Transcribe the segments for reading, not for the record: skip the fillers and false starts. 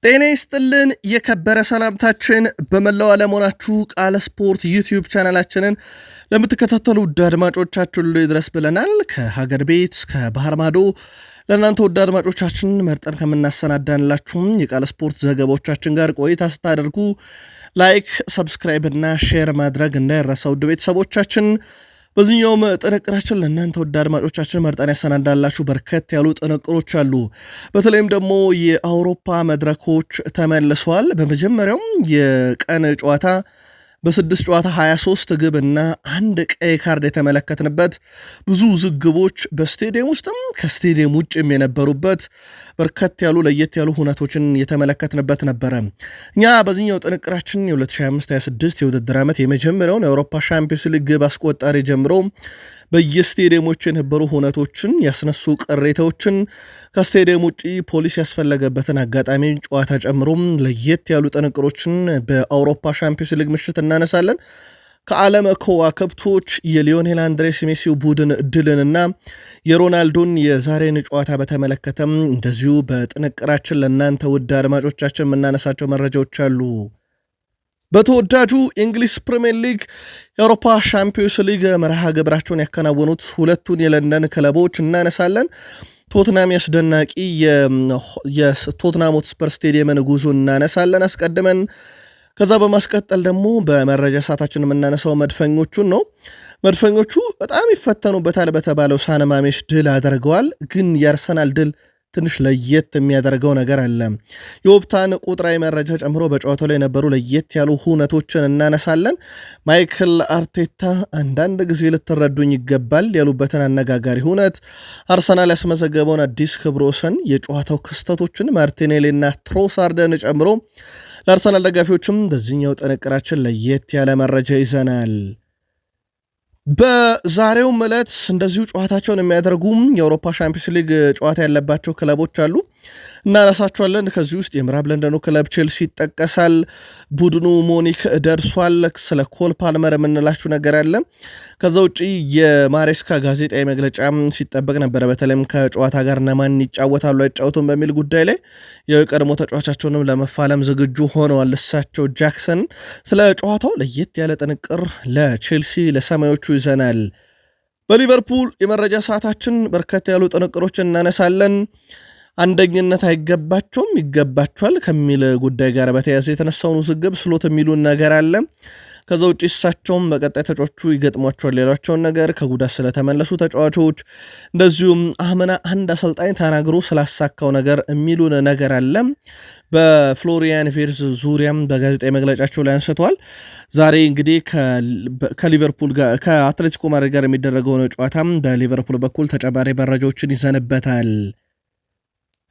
ጤና ይስጥልን የከበረ ሰላምታችን በመላው ዓለም ሆናችሁ ቃል ስፖርት ዩቲዩብ ቻናላችንን ለምትከታተሉ ውድ አድማጮቻችን ሁሉ ይድረስ ብለናል። ከሀገር ቤት ከባህር ማዶ ለእናንተ ውድ አድማጮቻችን መርጠን ከምናሰናዳንላችሁም የቃል ስፖርት ዘገባዎቻችን ጋር ቆይታ ስታደርጉ ላይክ፣ ሰብስክራይብ እና ሼር ማድረግ እንዳይረሳ ውድ ቤተሰቦቻችን። በዚህኛውም ጥንቅራችን ለእናንተ ውድ አድማጮቻችን መርጠን ያሰናዳላችሁ በርከት ያሉ ጥንቅሮች አሉ። በተለይም ደግሞ የአውሮፓ መድረኮች ተመልሰዋል። በመጀመሪያውም የቀን ጨዋታ በ6 ጨዋታ 23 ግብ እና አንድ ቀይ ካርድ የተመለከትንበት ብዙ ውዝግቦች በስቴዲየም ውስጥም ከስቴዲየም ውጭም የነበሩበት በርከት ያሉ ለየት ያሉ ሁነቶችን የተመለከትንበት ነበረ። እኛ በዚህኛው ጥንቅራችን የ2025/26 የውድድር ዓመት የመጀመሪያውን የአውሮፓ ሻምፒዮንስ ሊግ ግብ አስቆጣሪ ጀምሮ በየስቴዲየሞች የነበሩ ሁነቶችን ያስነሱ ቅሬታዎችን ከስቴዲየም ውጪ ፖሊስ ያስፈለገበትን አጋጣሚ ጨዋታ ጨምሮም ለየት ያሉ ጥንቅሮችን በአውሮፓ ሻምፒዮንስ ሊግ ምሽት እናነሳለን። ከዓለም ከዋክብቶች የሊዮኔል አንድሬስ ሜሲው ቡድን ድልንና የሮናልዶን የዛሬን ጨዋታ በተመለከተም እንደዚሁ በጥንቅራችን ለእናንተ ውድ አድማጮቻችን የምናነሳቸው መረጃዎች አሉ። በተወዳጁ የእንግሊዝ ፕሪሚየር ሊግ የአውሮፓ ሻምፒዮንስ ሊግ መርሃ ግብራቸውን ያከናወኑት ሁለቱን የለንደን ክለቦች እናነሳለን። ቶትናም ያስደናቂ የቶትናም ሆትስፐር ስቴዲየምን ጉዞ እናነሳለን አስቀድመን። ከዛ በማስቀጠል ደግሞ በመረጃ ሰዓታችን የምናነሳው መድፈኞቹን ነው። መድፈኞቹ በጣም ይፈተኑበታል በተባለው ሳን ማሜስ ድል አድርገዋል። ግን የአርሰናል ድል ትንሽ ለየት የሚያደርገው ነገር አለ። የኦፕታን ቁጥራዊ መረጃ ጨምሮ በጨዋታው ላይ የነበሩ ለየት ያሉ ሁነቶችን እናነሳለን። ማይክል አርቴታ አንዳንድ ጊዜ ልትረዱኝ ይገባል ያሉበትን አነጋጋሪ ሁነት፣ አርሰናል ያስመዘገበውን አዲስ ክብረ ወሰን፣ የጨዋታው ክስተቶችን ማርቲኔሊና ትሮሳርደን ጨምሮ ለአርሰናል ደጋፊዎችም በዚህኛው ጥንቅራችን ለየት ያለ መረጃ ይዘናል። በዛሬውም ዕለት እንደዚሁ ጨዋታቸውን የሚያደርጉም የአውሮፓ ሻምፒዮንስ ሊግ ጨዋታ ያለባቸው ክለቦች አሉ እናነሳቸዋለን። ከዚህ ውስጥ የምዕራብ ለንደኑ ክለብ ቼልሲ ይጠቀሳል። ቡድኑ ሞኒክ ደርሷል። ስለ ኮል ፓልመር የምንላችሁ ነገር አለ። ከዛ ውጭ የማሬስካ ጋዜጣዊ መግለጫ ሲጠበቅ ነበረ። በተለይም ከጨዋታ ጋር እነማን ይጫወታሉ አይጫወቱም በሚል ጉዳይ ላይ የቀድሞ ተጫዋቻቸውንም ለመፋለም ዝግጁ ሆነዋል እሳቸው ጃክሰን። ስለ ጨዋታው ለየት ያለ ጥንቅር ለቼልሲ ለሰማዮቹ ይዘናል። በሊቨርፑል የመረጃ ሰዓታችን በርከት ያሉ ጥንቅሮችን እናነሳለን። አንደኝነት አይገባቸውም ይገባቸዋል ከሚል ጉዳይ ጋር በተያያዘ የተነሳውን ውዝግብ ስሎት የሚሉን ነገር አለ። ከዛ ውጭ እሳቸውም በቀጣይ ተጫዋቾቹ ይገጥሟቸዋል ሌሏቸውን ነገር፣ ከጉዳት ስለተመለሱ ተጫዋቾች፣ እንደዚሁም አምና አንድ አሰልጣኝ ተናግሮ ስላሳካው ነገር የሚሉን ነገር አለ። በፍሎሪያን ቪርዝ ዙሪያም በጋዜጣዊ መግለጫቸው ላይ አንስተዋል። ዛሬ እንግዲህ ከሊቨርፑል ጋር ከአትሌቲኮ ማድሪድ ጋር የሚደረገውን ጨዋታም በሊቨርፑል በኩል ተጨማሪ መረጃዎችን ይዘንበታል።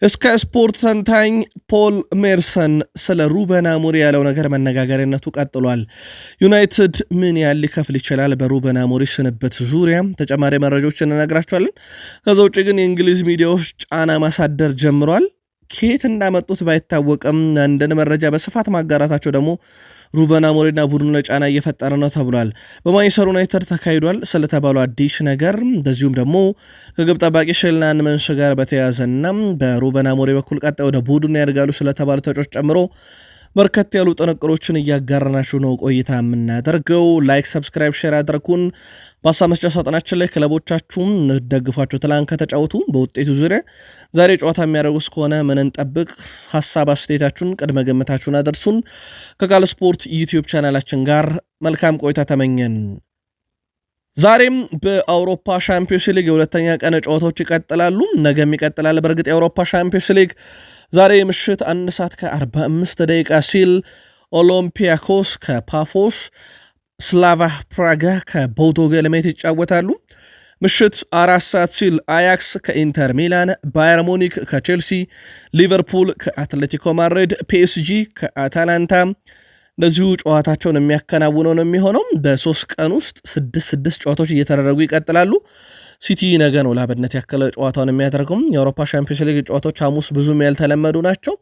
እስከ ስፖርት ተንታኝ ፖል ሜርሰን ስለ ሩበን አሞሪም ያለው ነገር መነጋገሪያነቱ ቀጥሏል። ዩናይትድ ምን ያህል ሊከፍል ይችላል በሩበን አሞሪም ስንብት ዙሪያ ተጨማሪ መረጃዎች እንነግራቸዋለን። ከዛ ውጭ ግን የእንግሊዝ ሚዲያዎች ጫና ማሳደር ጀምሯል። ከየት እንዳመጡት ባይታወቅም አንድን መረጃ በስፋት ማጋራታቸው ደግሞ ሩበን አሞሪምና ቡድኑ ላይ ጫና እየፈጠረ ነው ተብሏል። በማንቸስተር ዩናይትድ ተካሂዷል ስለተባሉ አዲስ ነገር፣ እንደዚሁም ደግሞ ከግብ ጠባቂ ሼልናን መንሽ ጋር በተያያዘና በሩበን አሞሪም በኩል ቀጣይ ወደ ቡድኑ ያድጋሉ ስለተባሉ ተጫዋቾች ጨምሮ በርከት ያሉ ጥንቅሮችን እያጋራናችሁ ነው ቆይታ የምናደርገው። ላይክ፣ ሰብስክራይብ፣ ሼር አድርጉን። በሀሳብ መስጫ ሳጥናችን ላይ ክለቦቻችሁም ደግፏቸው ትላንት ከተጫወቱ በውጤቱ ዙሪያ ዛሬ ጨዋታ የሚያደርጉ እስከሆነ ምን እንጠብቅ? ሀሳብ አስተያየታችሁን ቅድመ ግምታችሁን አደርሱን። ከቃል ስፖርት ዩቲዩብ ቻናላችን ጋር መልካም ቆይታ ተመኘን። ዛሬም በአውሮፓ ሻምፒዮንስ ሊግ የሁለተኛ ቀን ጨዋታዎች ይቀጥላሉ። ነገም ይቀጥላል። በእርግጥ የአውሮፓ ሻምፒዮንስ ሊግ ዛሬ ምሽት 1 ሰዓት ከ45 ደቂቃ ሲል ኦሎምፒያኮስ ከፓፎስ፣ ስላቫ ፕራጋ ከቦዶ ግሊምት ይጫወታሉ። ምሽት 4 ሰዓት ሲል አያክስ ከኢንተር ሚላን፣ ባየር ሙኒክ ከቼልሲ፣ ሊቨርፑል ከአትሌቲኮ ማድሪድ፣ ፒኤስጂ ከአታላንታ እንደዚሁ ጨዋታቸውን የሚያከናውነው ነው የሚሆነው። በ3 ቀን ውስጥ 6 ጨዋታዎች እየተደረጉ ይቀጥላሉ። ሲቲ ነገ ነው ላብነት ያከለ ጨዋታውን የሚያደርገው። የአውሮፓ ሻምፒዮንስ ሊግ ጨዋታዎች ሐሙስ ብዙም ያልተለመዱ ናቸው።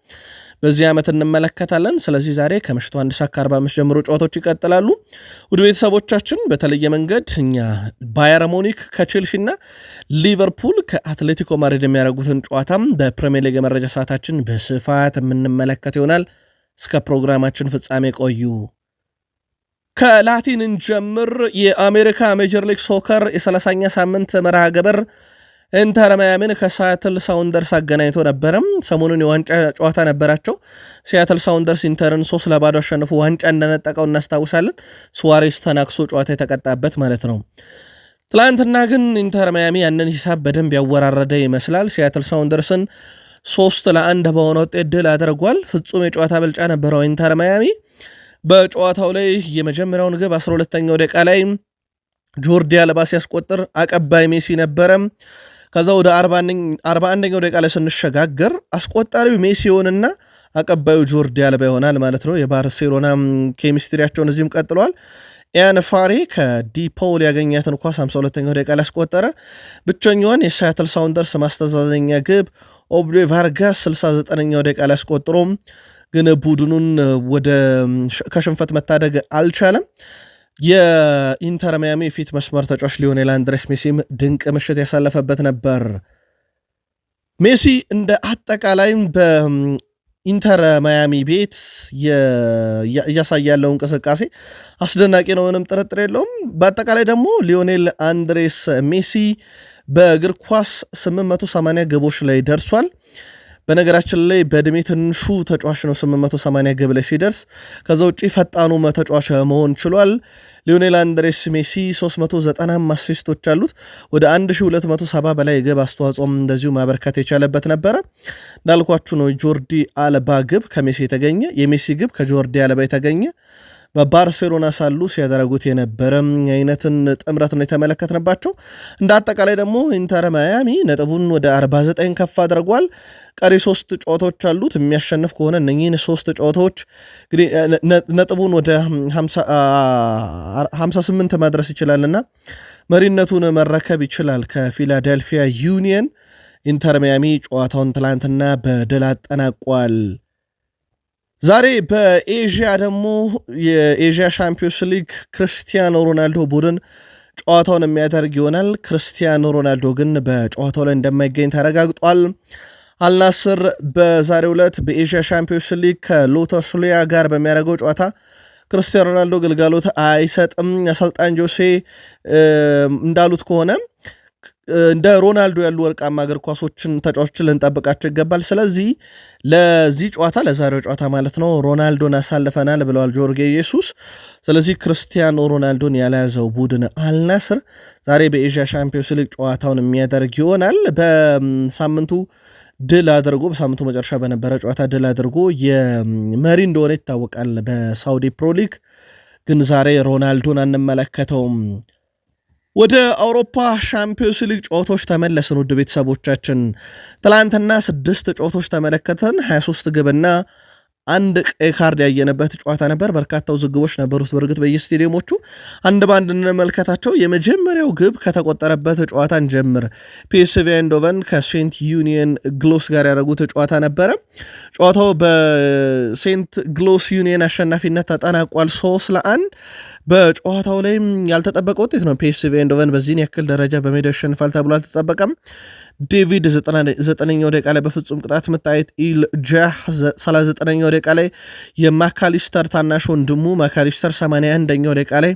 በዚህ ዓመት እንመለከታለን። ስለዚህ ዛሬ ከምሽቱ 1:45 ጀምሮ ጨዋታዎች ይቀጥላሉ። ውድ ቤተሰቦቻችን በተለየ መንገድ እኛ ባየር ሙኒክ ከቼልሲ እና ሊቨርፑል ከአትሌቲኮ ማድሪድ የሚያደርጉትን ጨዋታም በፕሪሚየር ሊግ የመረጃ ሰዓታችን በስፋት የምንመለከት ይሆናል። እስከ ፕሮግራማችን ፍጻሜ ቆዩ። ከላቲን እንጀምር። የአሜሪካ ሜጀር ሊግ ሶከር የ30ኛ ሳምንት መርሃ ግብር ኢንተር ማያሚን ከሲያትል ሳውንደርስ አገናኝቶ ነበረም። ሰሞኑን የዋንጫ ጨዋታ ነበራቸው። ሲያትል ሳውንደርስ ኢንተርን 3-0 አሸንፎ ዋንጫ እንደነጠቀው እናስታውሳለን። ሱዋሬስ ተናክሶ ጨዋታ የተቀጣበት ማለት ነው። ትላንትና ግን ኢንተር ማያሚ ያንን ሂሳብ በደንብ ያወራረደ ይመስላል። ሲያትል ሳውንደርስን 3-1 በሆነ ውጤት ድል አድርጓል። ፍጹም የጨዋታ ብልጫ ነበረው ኢንተር ማያሚ። በጨዋታው ላይ የመጀመሪያውን ግብ 12ኛው ደቂቃ ላይ ጆርዲ አልባ ሲያስቆጥር አቀባይ ሜሲ ነበረ። ከዛ ወደ 41ኛው ደቂቃ ላይ ስንሸጋገር አስቆጣሪው ሜሲ ሆንና አቀባዩ ጆርዲ አልባ ይሆናል ማለት ነው። የባርሴሎና ኬሚስትሪያቸውን እዚህም ቀጥሏል። ኢያን ፋሬ ከዲፖል ያገኛትን ኳስ 52ኛው ደቂቃ ላይ አስቆጠረ። ብቸኛዋን የሲያትል ሳውንደርስ ማስተዛዘኛ ግብ ኦብሬ ቫርጋስ 69ኛው ደቂቃ ላይ አስቆጥሮ ግን ቡድኑን ከሽንፈት መታደግ አልቻለም። የኢንተር ማያሚ የፊት መስመር ተጫዋች ሊዮኔል አንድሬስ ሜሲም ድንቅ ምሽት ያሳለፈበት ነበር። ሜሲ እንደ አጠቃላይ በኢንተር ማያሚ ቤት እያሳየ ያለው እንቅስቃሴ አስደናቂ ነው፣ ምንም ጥርጥር የለውም። በአጠቃላይ ደግሞ ሊዮኔል አንድሬስ ሜሲ በእግር ኳስ 880 ግቦች ላይ ደርሷል። በነገራችን ላይ በእድሜ ትንሹ ተጫዋች ነው 880 ግብ ላይ ሲደርስ። ከዛ ውጪ ፈጣኑ ተጫዋች መሆን ችሏል። ሊዮኔል አንድሬስ ሜሲ 390 አሲስቶች አሉት። ወደ 1270 በላይ የግብ አስተዋጽኦም እንደዚሁ ማበርከት የቻለበት ነበረ። እንዳልኳችሁ ነው ጆርዲ አልባ ግብ ከሜሲ የተገኘ፣ የሜሲ ግብ ከጆርዲ አልባ የተገኘ በባርሴሎና ሳሉ ሲያደረጉት የነበረ አይነትን ጥምረት ነው የተመለከትንባቸው። እንደ አጠቃላይ ደግሞ ኢንተር ማያሚ ነጥቡን ወደ 49 ከፍ አድርጓል። ቀሪ 3 ጨዋታዎች አሉት። የሚያሸንፍ ከሆነ እነኚህን 3 ጨዋታዎች እንግዲህ ነጥቡን ወደ 58 ማድረስ ይችላልና መሪነቱን መረከብ ይችላል ከፊላዴልፊያ ዩኒየን። ኢንተር ማያሚ ጨዋታውን ትላንትና በድል አጠናቋል። ዛሬ በኤዥያ ደግሞ የኤዥያ ሻምፒዮንስ ሊግ ክርስቲያኖ ሮናልዶ ቡድን ጨዋታውን የሚያደርግ ይሆናል። ክርስቲያኖ ሮናልዶ ግን በጨዋታው ላይ እንደማይገኝ ተረጋግጧል። አልናስር በዛሬው ዕለት በኤዥያ ሻምፒዮንስ ሊግ ከሎቶስሊያ ጋር በሚያደርገው ጨዋታ ክርስቲያኖ ሮናልዶ ግልጋሎት አይሰጥም። አሰልጣኝ ጆሴ እንዳሉት ከሆነ እንደ ሮናልዶ ያሉ ወርቃማ እግር ኳሶችን ተጫዋቾችን ልንጠብቃቸው ይገባል። ስለዚህ ለዚህ ጨዋታ ለዛሬው ጨዋታ ማለት ነው ሮናልዶን አሳልፈናል ብለዋል ጆርጌ ኢየሱስ። ስለዚህ ክርስቲያኖ ሮናልዶን ያለያዘው ቡድን አልናስር ዛሬ በኤዥያ ሻምፒዮንስ ሊግ ጨዋታውን የሚያደርግ ይሆናል። በሳምንቱ መጨረሻ በነበረ ጨዋታ ድል አድርጎ የመሪ እንደሆነ ይታወቃል በሳውዲ ፕሮ ሊግ። ግን ዛሬ ሮናልዶን አንመለከተውም። ወደ አውሮፓ ሻምፒዮንስ ሊግ ጨዋታዎች ተመለስን። ውድ ቤተሰቦቻችን ትላንትና 6 ጨዋታዎች ተመለከተን። 23 ግብና 1 ቀይ ካርድ ያየነበት ጨዋታ ነበር። በርካታ ውዝግቦች ነበሩት። በእርግጥ በየስቴዲየሞቹ አንድ ባንድ እንመልከታቸው። የመጀመሪያው ግብ ከተቆጠረበት ጨዋታ እንጀምር። ፒኤስቪ አይንድሆቨን ከሴንት ዩኒየን ግሎስ ጋር ያደረጉት ጨዋታ ነበረ። ጨዋታው በሴንት ግሎስ ዩኒየን አሸናፊነት ተጠናቋል 3-1። በጨዋታው ላይም ያልተጠበቀ ውጤት ነው። ፒኤስቪ አይንድሆቨን በዚህን ያክል ደረጃ በሜዳ ያሸንፋል ተብሎ አልተጠበቀም። ዴቪድ 99ኛው ደቂቃ ላይ በፍጹም ቅጣት ምት ኢል ጃህ 39ኛው ደቂቃ ላይ የማካሊስተር ታናሽ ወንድሙ ማካሊስተር 81ኛው ደቂቃ ላይ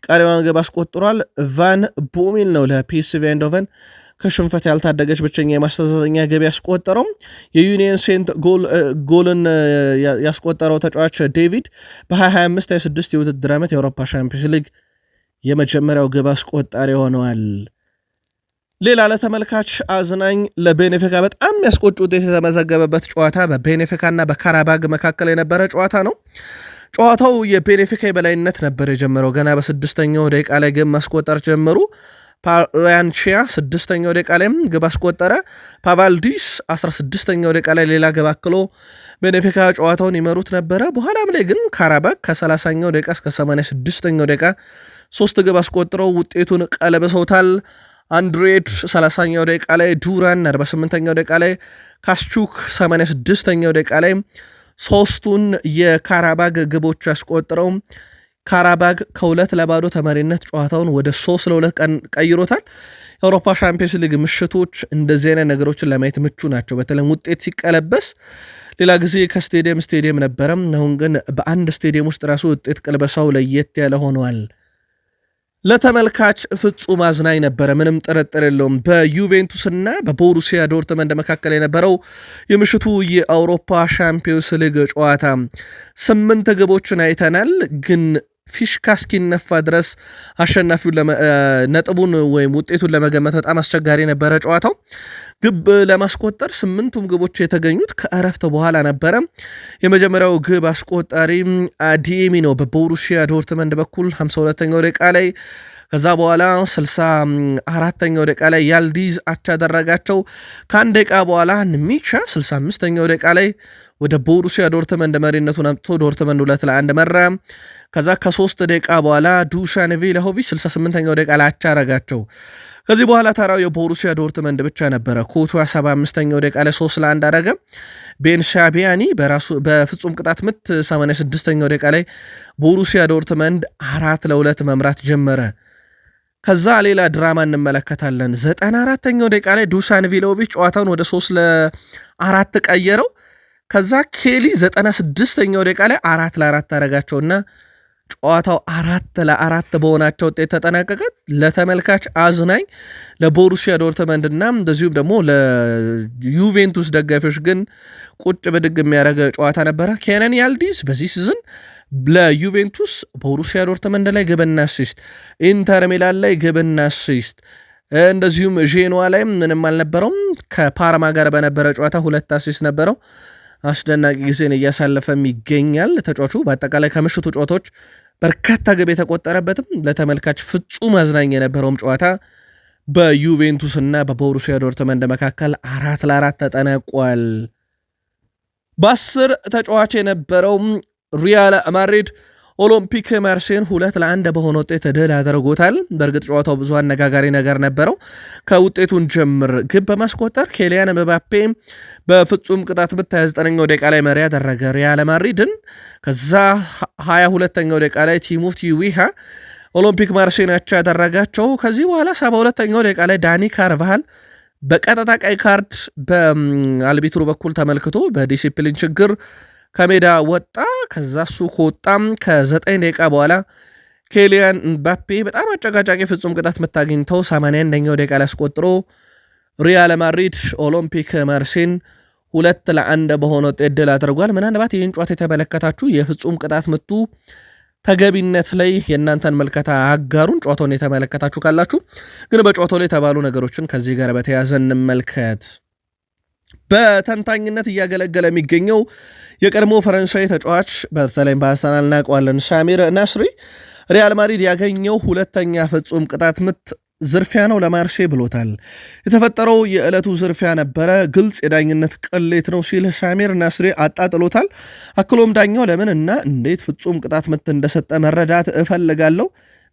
ቀሪዋን ግብ አስቆጥሯል። ቫን ቦሜል ነው ለፒኤስቪ አይንድሆቨን ከሽንፈት ያልታደገች ብቸኛ የማስተዛዘኛ ገቢ ያስቆጠረው። የዩኒየን ሴንት ጎልን ያስቆጠረው ተጫዋች ዴቪድ በ2025/26 የውድድር ዓመት የአውሮፓ ሻምፒዮንስ ሊግ የመጀመሪያው ግብ አስቆጣሪ ሆነዋል። ሌላ ለተመልካች አዝናኝ ለቤኔፊካ በጣም ያስቆጭ ውጤት የተመዘገበበት ጨዋታ በቤኔፊካና በካራባግ መካከል የነበረ ጨዋታ ነው። ጨዋታው የቤኔፊካ የበላይነት ነበር የጀመረው። ገና በ6ኛው ደቂቃ ላይ ግብ ማስቆጠር ጀመሩ። ፓራንቺያ 6ኛው ደቂቃ ላይም ግብ አስቆጠረ። ፓቫልዲስ 16ኛው ደቂቃ ላይ ሌላ ግብ አክሎ ቤኔፊካ ጨዋታውን ይመሩት ነበረ። በኋላም ላይ ግን ካራባግ ከ30ኛው ደቂቃ እስከ 86ኛው ደቂቃ 3 ግብ አስቆጥረው ውጤቱን ቀለበሰውታል። አንድሬድ 30ኛው ደቂቃ ላይ፣ ዱራን 48ኛው ደቂቃ ላይ፣ ካስቹክ 86ኛው ደቂቃ ላይ ሶስቱን የካራባግ ግቦች ያስቆጠረው ካራባግ ከ2-0 ተመሪነት ጨዋታውን ወደ 3-2 ቀይሮታል። የአውሮፓ ሻምፒዮንስ ሊግ ምሽቶች እንደዚህ አይነት ነገሮችን ለማየት ምቹ ናቸው። በተለይም ውጤት ሲቀለበስ ሌላ ጊዜ ከስቴዲየም ነበረም፣ አሁን ግን በአንድ ስቴዲየም ውስጥ ራሱ ውጤት ቅልበሳው ለየት ያለ ሆኗል። ለተመልካች ፍጹም አዝናኝ ነበረ፣ ምንም ጥርጥር የለውም። በዩቬንቱስና በቦሩሲያ ዶርትመንድ መካከል የነበረው የምሽቱ የአውሮፓ ሻምፒዮንስ ሊግ ጨዋታ 8 ግቦችን አይተናል። ግን ፊሽካ እስኪነፋ ድረስ አሸናፊውን ነጥቡን ወይም ውጤቱን ለመገመት በጣም አስቸጋሪ ነበረ። ጨዋታው ግብ ለማስቆጠር 8ቱም ግቦች የተገኙት ከእረፍት በኋላ ነበረ። የመጀመሪያው ግብ አስቆጣሪ አዲሚ ነው በቦሩሲያ ዶርትመንድ በኩል 52ኛው ደቂቃ ላይ። ከዛ በኋላ 64ኛው ደቂቃ ላይ ያልዲዝ አቻ ያደረጋቸው። ከአንድ ደቂቃ በኋላ ሚቻ 65ኛው ደቂቃ ላይ ወደ ቦሩሲያ ዶርትመንድ መሪነቱን አምጥቶ ዶርትመንድ 2-1 መራ። ከዛ ከ3 ደቂቃ በኋላ ዱሻን ቪላሆቪች 68ኛው ደቂቃ ላይ አቻ ያረጋቸው። ከዚህ በኋላ ተራው የቦሩሲያ ዶርትመንድ ብቻ ነበረ። ኮቱ 75ኛው ደቂቃ ላይ 3-1 አረገ። ቤን ሻቢያኒ በፍጹም ቅጣት ምት 86ኛው ደቂቃ ላይ ቦሩሲያ ዶርትመንድ 4-2 መምራት ጀመረ። ከዛ ሌላ ድራማ እንመለከታለን። 94ኛው ደቂቃ ላይ ዱሻን ቪላሆቪች ጨዋታውን ወደ 3-4 ቀየረው። ከዛ ኬሊ 96ኛው ደቂቃ ላይ 4-4 አረጋቸውና ጨዋታው 4-4 በሆናቸው ውጤት ተጠናቀቀ። ለተመልካች አዝናኝ፣ ለቦሩሲያ ዶርትመንድ እና እንደዚሁም ደግሞ ለዩቬንቱስ ደጋፊዎች ግን ቁጭ ብድግ የሚያደርግ ጨዋታ ነበረ። ኬነን ያልዲዝ በዚህ ሲዝን ለዩቬንቱስ ቦሩሲያ ዶርትመንድ ላይ ግብና አሲስት፣ ኢንተር ሚላን ላይ ግብና አሲስት፣ እንደዚሁም ዤኖዋ ላይ ምንም አልነበረውም። ከፓርማ ጋር በነበረ ጨዋታ 2 አሲስት ነበረው። አስደናቂ ጊዜን እያሳለፈም ይገኛል ተጫዋቹ። በአጠቃላይ ከምሽቱ ጨዋታዎች በርካታ ግብ የተቆጠረበትም ለተመልካች ፍጹም አዝናኝ የነበረውም ጨዋታ በዩቬንቱስ እና በቦሩሲያ ዶርትመንድ መካከል 4-4 ተጠናቋል። በ10 ተጫዋች የነበረው ሪያል ማድሪድ ኦሎምፒክ ማርሴይን 2-1 በሆነ ውጤት ድል አድርጎታል። በእርግጥ ጨዋታው ብዙ አነጋጋሪ ነገር ነበረው። ከውጤቱን ጀምር ግብ በማስቆጠር ኬሊያን ምባፔ በፍጹም ቅጣት ምት 29ኛው ደቂቃ ላይ መሪ ያደረገ ሪያል ማድሪድን። ከዛ 22ኛው ደቂቃ ላይ ቲሞቲ ዊሃ ኦሎምፒክ ማርሴይን አቻ ያደረጋቸው። ከዚህ በኋላ 72ኛው ደቂቃ ላይ ዳኒ ካርቫሃል በቀጥታ ቀይ ካርድ በአልቢትሩ በኩል ተመልክቶ በዲሲፕሊን ችግር ከሜዳ ወጣ። ከዛ እሱ ከወጣም ከ9 ደቂቃ በኋላ ኬሊያን ምባፔ በጣም አጨቃጫቂ ፍጹም ቅጣት የምታገኝተው 81ኛው ደቂቃ ላይ አስቆጥሮ ሪያል ማድሪድ ኦሎምፒክ ማርሴይን 2-1 በሆነ ውጤት ድል አድርጓል። ምናልባት ይህን ጨዋታ የተመለከታችሁ የፍጹም ቅጣት ምቱ ተገቢነት ላይ የእናንተን መልከታ አጋሩን። ጨዋታውን የተመለከታችሁ ካላችሁ ግን በጨዋታው ላይ የተባሉ ነገሮችን ከዚህ ጋር በተያያዘ እንመልከት። በተንታኝነት እያገለገለ የሚገኘው የቀድሞ ፈረንሳይ ተጫዋች በተለይም በአርሰናል እናውቀዋለን ሳሚር ናስሪ ሪያል ማድሪድ ያገኘው 2ኛ ፍጹም ቅጣት ምት ዝርፊያ ነው ለማርሴይ ብሎታል። የተፈጠረው የዕለቱ ዝርፊያ ነበረ፣ ግልጽ የዳኝነት ቅሌት ነው ሲል ሳሚር ናስሪ አጣጥሎታል። አክሎም ዳኛው ለምን እና እንዴት ፍጹም ቅጣት ምት እንደሰጠ መረዳት እፈልጋለሁ፣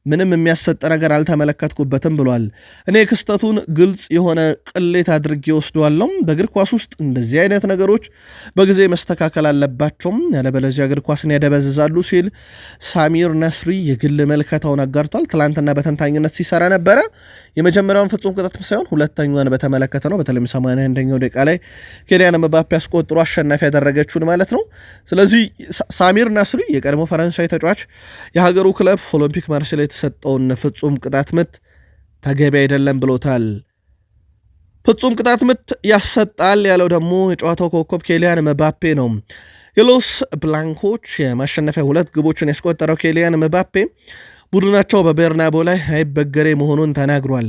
ምንም የሚያሰጥ ነገር አልተመለከትኩበትም ብሏል። እኔ ክስተቱን ግልጽ የሆነ ቅሌት አድርጌ ወስደዋለሁ። በእግር ኳስ ውስጥ እንደዚህ አይነት ነገሮች በጊዜ መስተካከል አለባቸውም፣ ያለበለዚያ እግር ኳስን ያደበዝዛሉ ሲል ሳሚር ናስሪ የግል መልከታውን አጋርቷል። ትላንትና በተንታኝነት ሲሰራ ነበረ። የመጀመሪያውን ፍጹም ቅጣት ሳይሆን 2ኛዋን በተመለከተ ነው። በተለይም 81ኛው ደቂቃ ላይ ኬሊያን ምባፔ አስቆጥሮ አሸናፊ ያደረገችውን ማለት ነው። ስለዚህ ሳሚር ናስሪ የቀድሞ ፈረንሳይ ተጫዋች የሀገሩ ክለብ ኦሎምፒክ ማርሴይ ላይ የተሰጠውን ፍጹም ቅጣት ምት ተገቢ አይደለም ብሎታል። ፍጹም ቅጣት ምት ያሰጣል ያለው ደግሞ የጨዋታው ኮከብ ኬሊያን ምባፔ ነው። የሎስ ብላንኮች የማሸነፊያ 2 ግቦችን ያስቆጠረው ኬሊያን ምባፔ ቡድናቸው በቤርናቦ ላይ አይበገሬ መሆኑን ተናግሯል።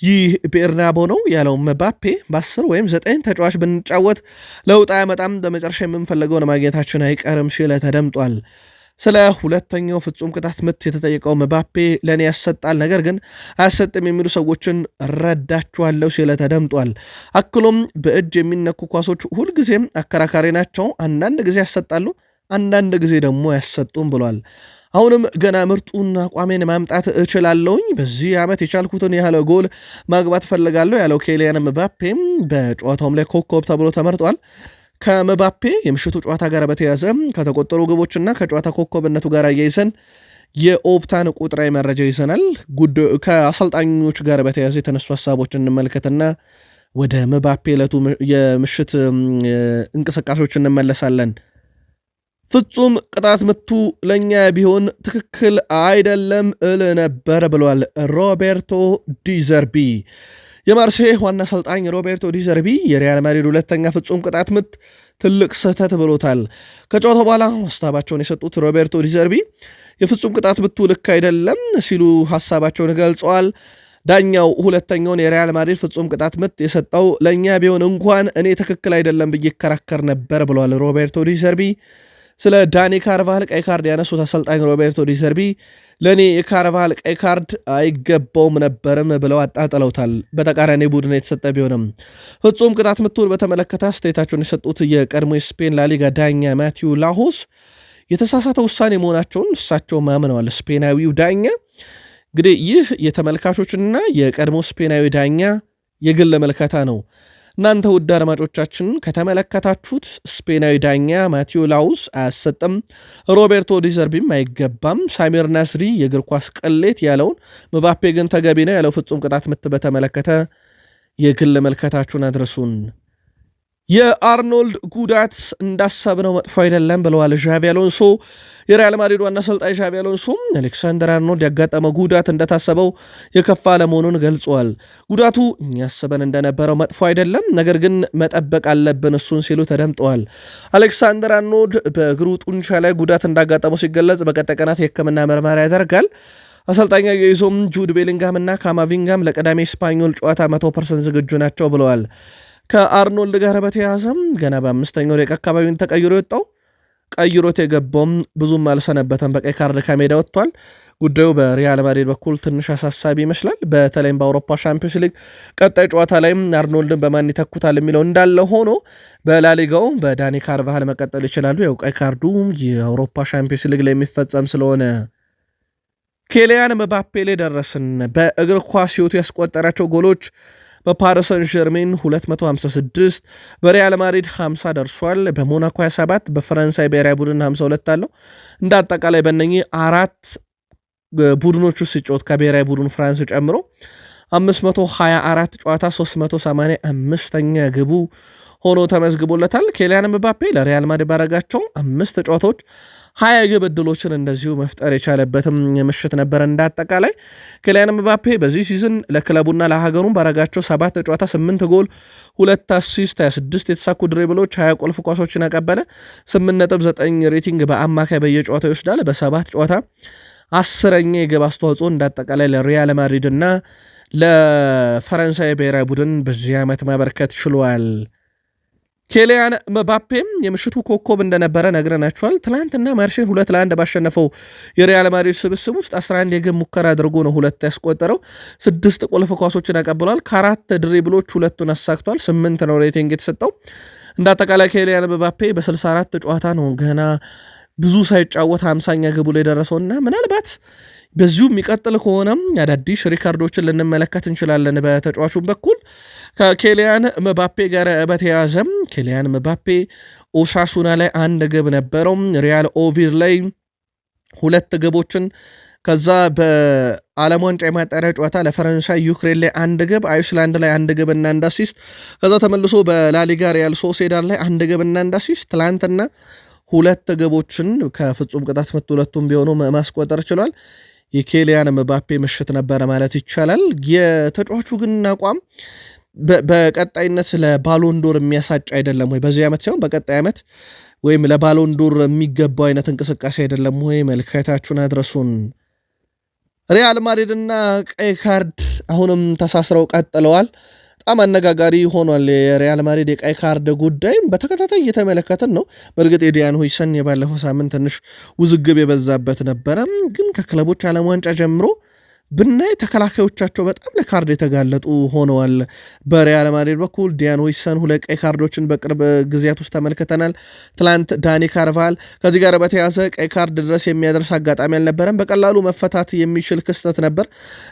ይህ ቤርናቦ ነው ያለው ምባፔ በ10 ወይም 9 ተጫዋች ብንጫወት ለውጥ አያመጣም፣ በመጨረሻ የምንፈልገውን ማግኘታችን አይቀርም ሲል ተደምጧል። ስለ 2ኛው ፍጹም ቅጣት ምት የተጠየቀው ምባፔ ለእኔ ያሰጣል፣ ነገር ግን አያሰጥም የሚሉ ሰዎችን ረዳችኋለሁ ሲል ተደምጧል። አክሎም በእጅ የሚነኩ ኳሶች ሁልጊዜም አከራካሪ ናቸው፣ አንዳንድ ጊዜ ያሰጣሉ፣ አንዳንድ ጊዜ ደግሞ አያሰጡም ብሏል። አሁንም ገና ምርጡን አቋሜን ማምጣት እችላለሁኝ፣ በዚህ ዓመት የቻልኩትን ያህል ጎል ማግባት እፈልጋለሁ ያለው ኬሊያን ምባፔም በጨዋታውም ላይ ኮከብ ተብሎ ተመርጧል። ከመባፔ የምሽቱ ጨዋታ ጋር በተያዘ ከተቆጠሩ ግቦችና ከጨዋታ ኮከብነቱ ጋር አያይዘን የኦፕታን ቁጥራዊ መረጃ ይዘናል። ከአሰልጣኞች ጋር በተያዘ የተነሱ ሀሳቦችን እንመልከትና ወደ መባፔ ዕለቱ የምሽት እንቅስቃሴዎች እንመለሳለን። ፍጹም ቅጣት ምቱ ለኛ ቢሆን ትክክል አይደለም እል ነበር ብሏል ሮቤርቶ ዲዘርቢ። የማርሴይ ዋና አሰልጣኝ ሮቤርቶ ዲዘርቢ የሪያል ማድሪድ ሁለተኛ ፍጹም ቅጣት ምት ትልቅ ስህተት ብሎታል። ከጨዋታው በኋላ ሀሳባቸውን የሰጡት ሮቤርቶ ዲዘርቢ የፍጹም ቅጣት ምቱ ልክ አይደለም ሲሉ ሀሳባቸውን ገልጸዋል። ዳኛው ሁለተኛውን የሪያል ማድሪድ ፍጹም ቅጣት ምት የሰጠው ለእኛ ቢሆን እንኳን እኔ ትክክል አይደለም ብዬ ይከራከር ነበር ብለዋል ሮቤርቶ ዲዘርቢ። ስለ ዳኒ ካርቫሃል ቀይ ካርድ ያነሱት አሰልጣኝ ሮቤርቶ ዲዘርቢ ለእኔ የካርቫሃል ቀይ ካርድ አይገባውም ነበርም ብለው አጣጥለውታል። በተቃራኒ ቡድን የተሰጠ ቢሆንም ፍጹም ቅጣት ምቱን በተመለከተ አስተያየታቸውን የሰጡት የቀድሞ የስፔን ላሊጋ ዳኛ ማቲው ላሆስ የተሳሳተ ውሳኔ መሆናቸውን እሳቸው ማምነዋል። ስፔናዊው ዳኛ እንግዲህ ይህ የተመልካቾችና የቀድሞ ስፔናዊ ዳኛ የግል መልከታ ነው። እናንተ ውድ አድማጮቻችን ከተመለከታችሁት ስፔናዊ ዳኛ ማቲዮ ላውስ አያሰጥም፣ ሮቤርቶ ዲዘርቢም አይገባም፣ ሳሚር ናስሪ የእግር ኳስ ቅሌት ያለውን መባፔ ግን ተገቢ ነው ያለው ፍጹም ቅጣት ምት በተመለከተ የግል መልከታችሁን አድርሱን። የአርኖልድ ጉዳት እንዳሰብነው መጥፎ አይደለም ብለዋል ዣቪ አሎንሶ። የሪያል ማድሪድ ዋና አሰልጣኝ ዣቪ አሎንሶ አሌክሳንደር አርኖልድ ያጋጠመው ጉዳት እንደታሰበው የከፋ ለመሆኑን ገልጸዋል። ጉዳቱ ያስበን እንደነበረው መጥፎ አይደለም፣ ነገር ግን መጠበቅ አለብን እሱን ሲሉ ተደምጠዋል። አሌክሳንደር አርኖልድ በእግሩ ጡንቻ ላይ ጉዳት እንዳጋጠመው ሲገለጽ በቀጣይ ቀናት የሕክምና ምርመራ ያደርጋል። አሰልጣኛ የይዞም ጁድ ቤሊንጋም እና ካማቪንጋም ለቀዳሚ ስፓኞል ጨዋታ 100% ዝግጁ ናቸው ብለዋል። ከአርኖልድ ጋር በተያያዘም ገና በአምስተኛው ደቂቃ አካባቢውን ተቀይሮ የወጣው ቀይሮት የገባውም ብዙም አልሰነበተም፣ በቀይ ካርድ ከሜዳ ወጥቷል። ጉዳዩ በሪያል ማድሪድ በኩል ትንሽ አሳሳቢ ይመስላል። በተለይም በአውሮፓ ሻምፒዮንስ ሊግ ቀጣይ ጨዋታ ላይም አርኖልድን በማን ይተኩታል የሚለው እንዳለ ሆኖ በላሊጋው በዳኒ ካርቫሃል መቀጠል ይችላሉ። ያው ቀይ ካርዱ የአውሮፓ ሻምፒዮንስ ሊግ ላይ የሚፈጸም ስለሆነ ኬሊያን መባፔ ላይ ደረስን። በእግር ኳስ ሕይወቱ ያስቆጠራቸው ጎሎች በፓሪስ ሰን ዠርሜን 256፣ በሪያል ማድሪድ 50 ደርሷል። በሞናኮ 27፣ በፈረንሳይ ብሔራዊ ቡድን 52 አለው። እንደ አጠቃላይ በእነኚህ አራት ቡድኖቹ ሲጫወት ከብሔራዊ ቡድን ፍራንስ ጨምሮ 524 ጨዋታ 385ኛ ግቡ ሆኖ ተመዝግቦለታል። ኬሊያን ምባፔ ለሪያል ማድሪድ ባረጋቸው 5 ጨዋታዎች 20 ግብ ዕድሎችን እንደዚሁ መፍጠር የቻለበትም ምሽት ነበር። እንዳጠቃላይ ኬሊያን ምባፔ በዚህ ሲዝን ለክለቡና ለሀገሩም ባረጋቸው 7 ጨዋታ 8 ጎል፣ 2 አሲስት፣ 26 የተሳኩ ድሪብሎች፣ 20 ቁልፍ ኳሶችን አቀበለ። 8.9 ሬቲንግ በአማካይ በየጨዋታው ይወስዳል። በ7 ጨዋታ 10ኛ የግብ አስተዋጽኦ እንዳጠቃላይ ለሪያል ማድሪድ እና ለፈረንሳይ ብሔራዊ ቡድን በዚህ ዓመት ማበርከት ችሏል። ኬሊያን ምባፔም የምሽቱ ኮከብ እንደነበረ ነግረናችኋል። ትላንትና ማርሴይን 2-1 ባሸነፈው የሪያል ማድሪድ ስብስብ ውስጥ 11 የግብ ሙከራ አድርጎ ነው 2 ያስቆጠረው። 6 ቁልፍ ኳሶችን አቀብሏል። ከ4 ድሪብሎች 2ቱን አሳክቷል። 8 ነው ሬቲንግ የተሰጠው። እንደ አጠቃላይ ኬሊያን ምባፔ በ64 ጨዋታ ነው ገና ብዙ ሳይጫወት 50ኛ ግቡ ላይ ደረሰውና ምናልባት በዚሁ የሚቀጥል ከሆነም አዳዲስ ሪካርዶችን ልንመለከት እንችላለን። በተጫዋቹም በኩል ከኬሊያን ምባፔ ጋር በተያያዘም ኬሊያን ምባፔ ኦሳሱና ላይ 1 ግብ ነበረው። ሪያል ኦቪር ላይ 2 ግቦችን ከዛ በዓለም ዋንጫ የማጣሪያ ጨዋታ ለፈረንሳይ ዩክሬን ላይ 1 ግብ፣ አይስላንድ ላይ 1 ግብ እና 1 አሲስት፣ ከዛ ተመልሶ በላሊጋ ሪያል ሶሴዳድ ላይ 1 ግብ እና 1 አሲስት፣ ትላንትና 2 ግቦችን ከፍጹም ቅጣት ምት 2ቱም ቢሆኑ ማስቆጠር ችሏል። የኬሊያን ምባፔ ምሽት ነበረ ማለት ይቻላል። የተጫዋቹ ግን አቋም በቀጣይነት ለባሎንዶር የሚያሳጭ አይደለም ወይ? በዚህ ዓመት ሳይሆን በቀጣይ ዓመት ወይም ለባሎንዶር የሚገባው አይነት እንቅስቃሴ አይደለም ወይ? መልከታችሁን አድረሱን። ሪያል ማድሪድ እና ቀይ ካርድ አሁንም ተሳስረው ቀጥለዋል። በጣም አነጋጋሪ ሆኗል። የሪያል ማድሪድ የቀይ ካርድ ጉዳይ በተከታታይ እየተመለከትን ነው። በእርግጥ የዲያን ሆይሰን የባለፈው ሳምንት ትንሽ ውዝግብ የበዛበት ነበረ። ግን ከክለቦች ዓለም ዋንጫ ጀምሮ ብናይ ተከላካዮቻቸው በጣም ለካርድ የተጋለጡ ሆነዋል። በሪያል ማድሪድ በኩል ዲያን ሆይሰን 2 ቀይ ካርዶችን በቅርብ ጊዜያት ውስጥ ተመልክተናል። ትላንት ዳኒ ካርቫሃል። ከዚህ ጋር በተያዘ ቀይ ካርድ ድረስ የሚያደርስ አጋጣሚ አልነበረም። በቀላሉ መፈታት የሚችል ክስተት ነበር።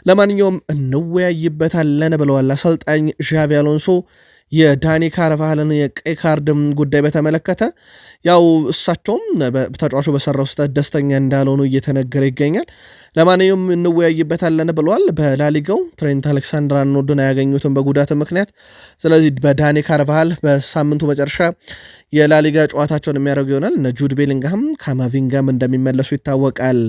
ለማንኛውም እንወያይበታለን ብለዋል አሰልጣኝ ዣቪ አሎንሶ። የዳኒ ካርቫሃልን የቀይ ካርድ ጉዳይ በተመለከተ ያው እሳቸውም ተጫዋቹ በሰራው ስህተት ደስተኛ እንዳልሆኑ እየተነገረ ይገኛል። ለማንኛውም እንወያይበታለን ብለዋል። በላሊጋው ትሬንት አሌክሳንደር አርኖልድን አያገኙትም በጉዳት ምክንያት። ስለዚህ በዳኒ ካርቫሃል በሳምንቱ መጨረሻ የላሊጋ ጨዋታቸውን የሚያደርጉ ይሆናል። እነ ጁድ ቤሊንግሃም ካማቪንጋም እንደሚመለሱ ይታወቃል።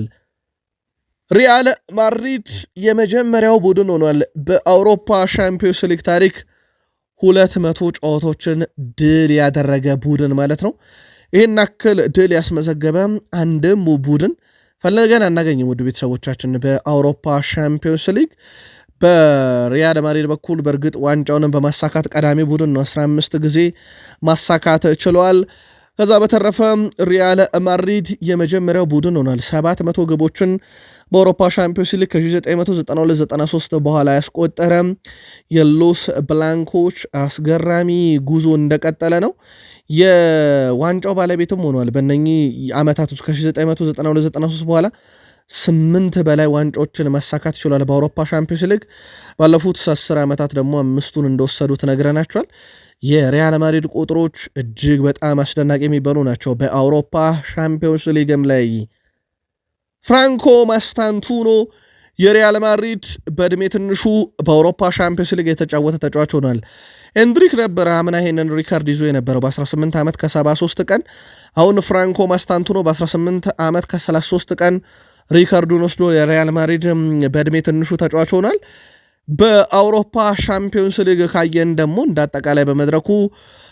ሪያል ማድሪድ የመጀመሪያው ቡድን ሆኗል በአውሮፓ ሻምፒዮንስ ሊግ ታሪክ 200 ጨዋታዎችን ድል ያደረገ ቡድን ማለት ነው። ይህን አክል ድል ያስመዘገበ አንድም ቡድን ፈለገን አናገኝም። ውድ ቤተሰቦቻችን በአውሮፓ ሻምፒዮንስ ሊግ በሪያል ማድሪድ በኩል በእርግጥ ዋንጫውንም በማሳካት ቀዳሚ ቡድን ነው። 15 ጊዜ ማሳካት ችለዋል። ከዛ በተረፈ ሪያል ማድሪድ የመጀመሪያው ቡድን ሆኗል 700 ግቦችን በአውሮፓ ሻምፒዮንስ ሊግ ከ1992-93 በኋላ ያስቆጠረ። የሎስ ብላንኮች አስገራሚ ጉዞ እንደቀጠለ ነው። የዋንጫው ባለቤትም ሆኗል። በእነኚህ ዓመታት ውስጥ ከ1992-93 በኋላ 8 በላይ ዋንጫዎችን ማሳካት ይችላል በአውሮፓ ሻምፒዮንስ ሊግ። ባለፉት 10 ዓመታት ደግሞ 5ቱን እንደወሰዱት ነግረናቸዋል። የሪያል ማድሪድ ቁጥሮች እጅግ በጣም አስደናቂ የሚባሉ ናቸው። በአውሮፓ ሻምፒዮንስ ሊግም ላይ ፍራንኮ ማስታንቱኖ የሪያል ማድሪድ በዕድሜ ትንሹ በአውሮፓ ሻምፒዮንስ ሊግ የተጫወተ ተጫዋች ሆኗል። ኤንድሪክ ነበረ አምና ይሄንን ሪካርድ ይዞ የነበረው በ18 ዓመት ከ73 ቀን። አሁን ፍራንኮ ማስታንቱኖ በ18 ዓመት ከ33 ቀን ሪካርዱን ወስዶ የሪያል ማድሪድ በዕድሜ ትንሹ ተጫዋች ሆኗል። በአውሮፓ ሻምፒዮንስ ሊግ ካየን ደግሞ እንዳጠቃላይ በመድረኩ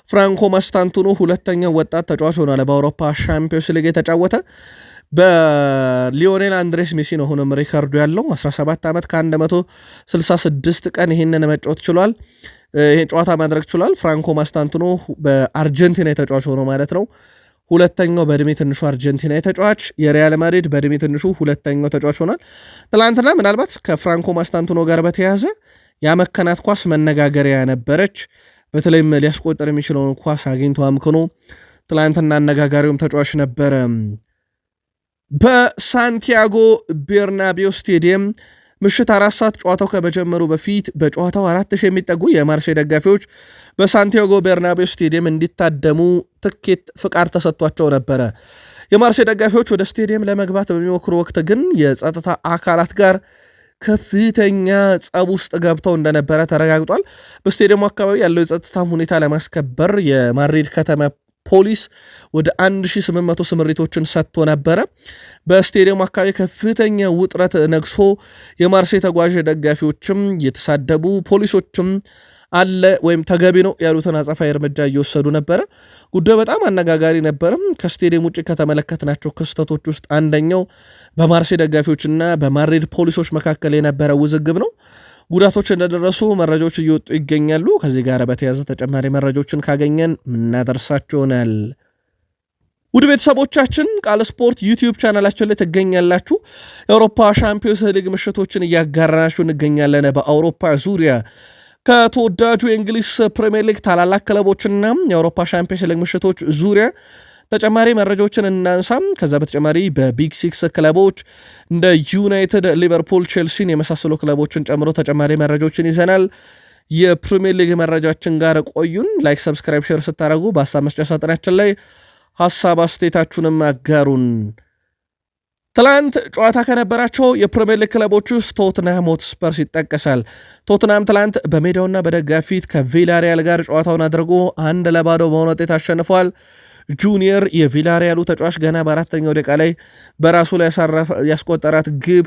ፍራንኮ ማስታንቱኖ ሁለተኛው ወጣት ተጫዋች ሆኗል በአውሮፓ ሻምፒዮንስ ሊግ የተጫወተ። በሊዮኔል አንድሬስ ሜሲ ነው አሁንም ሪካርዱ ያለው 17 ዓመት ከ166 ቀን ይህንን መጫወት ችሏል። ይህን ጨዋታ ማድረግ ችሏል። ፍራንኮ ማስታንቱኖ በአርጀንቲና የተጫዋች ሆኖ ማለት ነው ሁለተኛው በዕድሜ ትንሹ አርጀንቲና የተጫዋች፣ የሪያል ማድሪድ በዕድሜ ትንሹ ሁለተኛው ተጫዋች ሆኗል። ትላንትና ምናልባት ከፍራንኮ ማስታንቱኖ ጋር በተያያዘ ያመከናት ኳስ መነጋገሪያ ነበረች። በተለይም ሊያስቆጠር የሚችለውን ኳስ አግኝቶ አምክኖ ትላንትና አነጋጋሪውም ተጫዋች ነበረ። በሳንቲያጎ ቤርናቤው ስቴዲየም ምሽት 4 ሰዓት ጨዋታው ከመጀመሩ በፊት በጨዋታው 4000 የሚጠጉ የማርሴይ ደጋፊዎች በሳንቲያጎ ቤርናቤው ስቴዲየም እንዲታደሙ ትኬት ፍቃድ ተሰጥቷቸው ነበረ። የማርሴይ ደጋፊዎች ወደ ስቴዲየም ለመግባት በሚሞክሩ ወቅት ግን የጸጥታ አካላት ጋር ከፍተኛ ጸብ ውስጥ ገብተው እንደነበረ ተረጋግጧል። በስቴዲየሙ አካባቢ ያለው የጸጥታ ሁኔታ ለማስከበር የማድሪድ ከተማ ፖሊስ ወደ 1800 ስምሪቶችን ሰጥቶ ነበረ። በስቴዲየሙ አካባቢ ከፍተኛ ውጥረት ነግሶ የማርሴይ ተጓዥ ደጋፊዎችም የተሳደቡ፣ ፖሊሶችም አለ ወይም ተገቢ ነው ያሉትን አጸፋዊ እርምጃ እየወሰዱ ነበረ። ጉዳዩ በጣም አነጋጋሪ ነበርም። ከስቴዲየም ውጭ ከተመለከትናቸው ክስተቶች ውስጥ አንደኛው በማርሴይ ደጋፊዎችና በማድሪድ ፖሊሶች መካከል የነበረ ውዝግብ ነው። ጉዳቶች እንደደረሱ መረጃዎች እየወጡ ይገኛሉ። ከዚህ ጋር በተያያዘ ተጨማሪ መረጃዎችን ካገኘን እናደርሳችሁናል። ውድ ቤተሰቦቻችን ቃል ስፖርት ዩቲዩብ ቻናላችን ላይ ትገኛላችሁ። የአውሮፓ ሻምፒዮንስ ሊግ ምሽቶችን እያጋራናችሁ እንገኛለን። በአውሮፓ ዙሪያ ከተወዳጁ የእንግሊዝ ፕሪሚየር ሊግ ታላላቅ ክለቦችና የአውሮፓ ሻምፒዮንስ ሊግ ምሽቶች ዙሪያ ተጨማሪ መረጃዎችን እናንሳም። ከዛ በተጨማሪ በቢግ ሲክስ ክለቦች እንደ ዩናይትድ፣ ሊቨርፑል፣ ቼልሲን የመሳሰሉ ክለቦችን ጨምሮ ተጨማሪ መረጃዎችን ይዘናል። የፕሪሚየር ሊግ መረጃችን ጋር ቆዩን። ላይክ፣ ሰብስክራይብ፣ ሼር ስታደርጉ በሀሳብ መስጫ ሳጥናችን ላይ ሀሳብ አስተያየታችሁንም አጋሩን። ትላንት ጨዋታ ከነበራቸው የፕሪሚየር ሊግ ክለቦች ውስጥ ቶትንሃም ሆትስፐርስ ይጠቀሳል። ቶትንሃም ትላንት በሜዳውና በደጋፊ ፊት ከቪላሪያል ጋር ጨዋታውን አድርጎ 1-0 በሆነ ውጤት አሸንፏል። ጁኒየር የቪላሪያሉ ተጫዋች ገና በአራተኛው ደቂቃ ላይ በራሱ ላይ ያስቆጠራት ግብ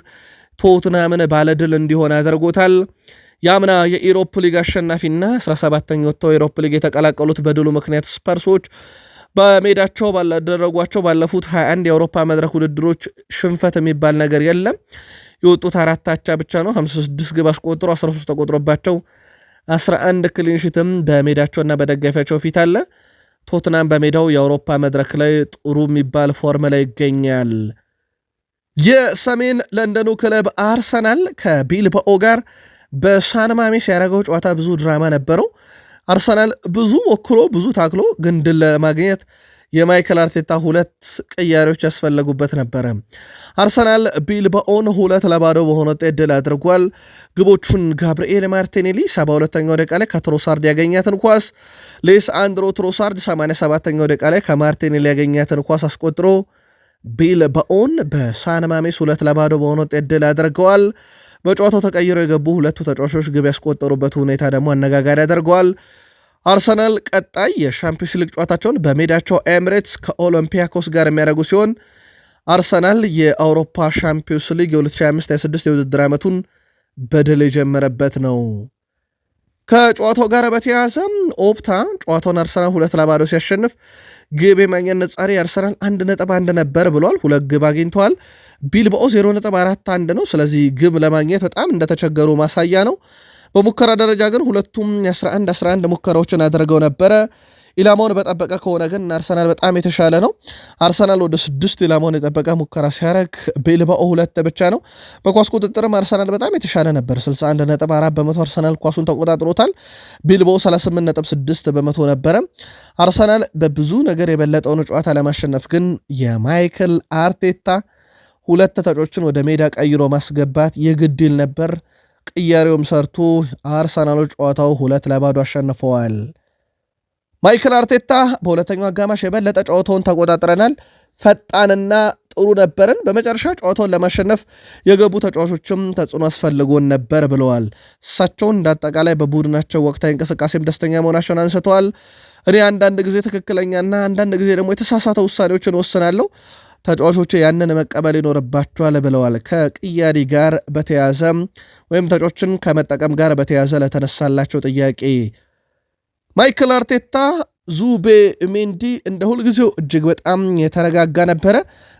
ቶትንሃምን ባለድል እንዲሆን አድርጎታል። የአምና የኢሮፕ ሊግ አሸናፊና 17ኛው ወጥተው የኢሮፕ ሊግ የተቀላቀሉት በድሉ ምክንያት ስፐርሶች በሜዳቸው ባላደረጓቸው ባለፉት 21 የአውሮፓ መድረክ ውድድሮች ሽንፈት የሚባል ነገር የለም። የወጡት 4 አቻ ብቻ ነው። 56 ግብ አስቆጥሮ 13 ተቆጥሮባቸው 11 ክሊንሺትም በሜዳቸውና በደጋፊያቸው ፊት አለ። ቶትናም በሜዳው የአውሮፓ መድረክ ላይ ጥሩ የሚባል ፎርም ላይ ይገኛል። የሰሜን ለንደኑ ክለብ አርሰናል ከቢልባኦ ጋር በሳን ማሜስ ያደረገው ጨዋታ ብዙ ድራማ ነበረው። አርሰናል ብዙ ሞክሮ ብዙ ታክሎ ግን ድል ለማግኘት የማይክል አርቴታ ሁለት ቅያሬዎች ያስፈለጉበት ነበረ። አርሰናል ቢልባኦን 2-0 በሆነ ውጤት ድል አድርጓል። ግቦቹን ጋብርኤል ማርቲኔሊ 72ኛው ደቂቃ ላይ ከትሮሳርድ ያገኛትን ኳስ፣ ሌሳንድሮ ትሮሳርድ 87ኛው ደቂቃ ላይ ከማርቲኔሊ ያገኛትን ኳስ አስቆጥሮ ቢልባኦን በሳንማሜስ 2-0 በሆነ ውጤት ድል አድርገዋል። በጨዋታው ተቀይረው የገቡ ሁለቱ ተጫዋቾች ግብ ያስቆጠሩበት ሁኔታ ደግሞ አነጋጋሪ ያደርገዋል። አርሰናል ቀጣይ የሻምፒዮንስ ሊግ ጨዋታቸውን በሜዳቸው ኤምሬትስ ከኦሎምፒያኮስ ጋር የሚያደርጉ ሲሆን አርሰናል የአውሮፓ ሻምፒዮንስ ሊግ የ2025/26 የውድድር ዓመቱን በድል የጀመረበት ነው። ከጨዋታው ጋር በተያያዘ ኦፕታ ጨዋታውን አርሰናል 2-0 ሲያሸንፍ ግብ የማግኘት ነጻሪ አርሰናል 1.1 ነበር ብሏል። 2 ግብ አግኝተዋል። ቢልባኦ 0.41 ነው። ስለዚህ ግብ ለማግኘት በጣም እንደተቸገሩ ማሳያ ነው። በሙከራ ደረጃ ግን ሁለቱም 11 ሙከራዎችን አድርገው ነበረ። ኢላማውን በጠበቀ ከሆነ ግን አርሰናል በጣም የተሻለ ነው። አርሰናል ወደ 6 ኢላማውን የጠበቀ ሙከራ ሲያደርግ ቢልባኦ 2 ብቻ ነው። በኳስ ቁጥጥርም አርሰናል በጣም የተሻለ ነበር። 61.4 በመቶ አርሰናል ኳሱን ተቆጣጥሮታል። ቢልባኦ 38.6 በመቶ ነበረ። አርሰናል በብዙ ነገር የበለጠውን ጨዋታ ለማሸነፍ ግን የማይክል አርቴታ ሁለት ተጫዋቾችን ወደ ሜዳ ቀይሮ ማስገባት የግድ ይል ነበር። ቅያሬውም ሰርቶ አርሰናሎች ጨዋታው 2-0 አሸንፈዋል። ማይክል አርቴታ በሁለተኛው አጋማሽ የበለጠ ጨዋታውን ተቆጣጥረናል፣ ፈጣንና ጥሩ ነበርን፣ በመጨረሻ ጨዋታውን ለማሸነፍ የገቡ ተጫዋቾችም ተጽዕኖ አስፈልጎን ነበር ብለዋል። እሳቸውን እንዳጠቃላይ በቡድናቸው ወቅታዊ እንቅስቃሴም ደስተኛ መሆናቸውን አንስተዋል። እኔ አንዳንድ ጊዜ ትክክለኛና አንዳንድ ጊዜ ደግሞ የተሳሳተ ውሳኔዎችን ወስናለሁ፣ ተጫዋቾች ያንን መቀበል ይኖርባቸዋል ብለዋል። ከቅያሪ ጋር በተያዘ ወይም ተጫዋቾችን ከመጠቀም ጋር በተያዘ ለተነሳላቸው ጥያቄ ማይክል አርቴታ ዙቤ ሜንዲ እንደ ሁልጊዜው እጅግ በጣም የተረጋጋ ነበረ።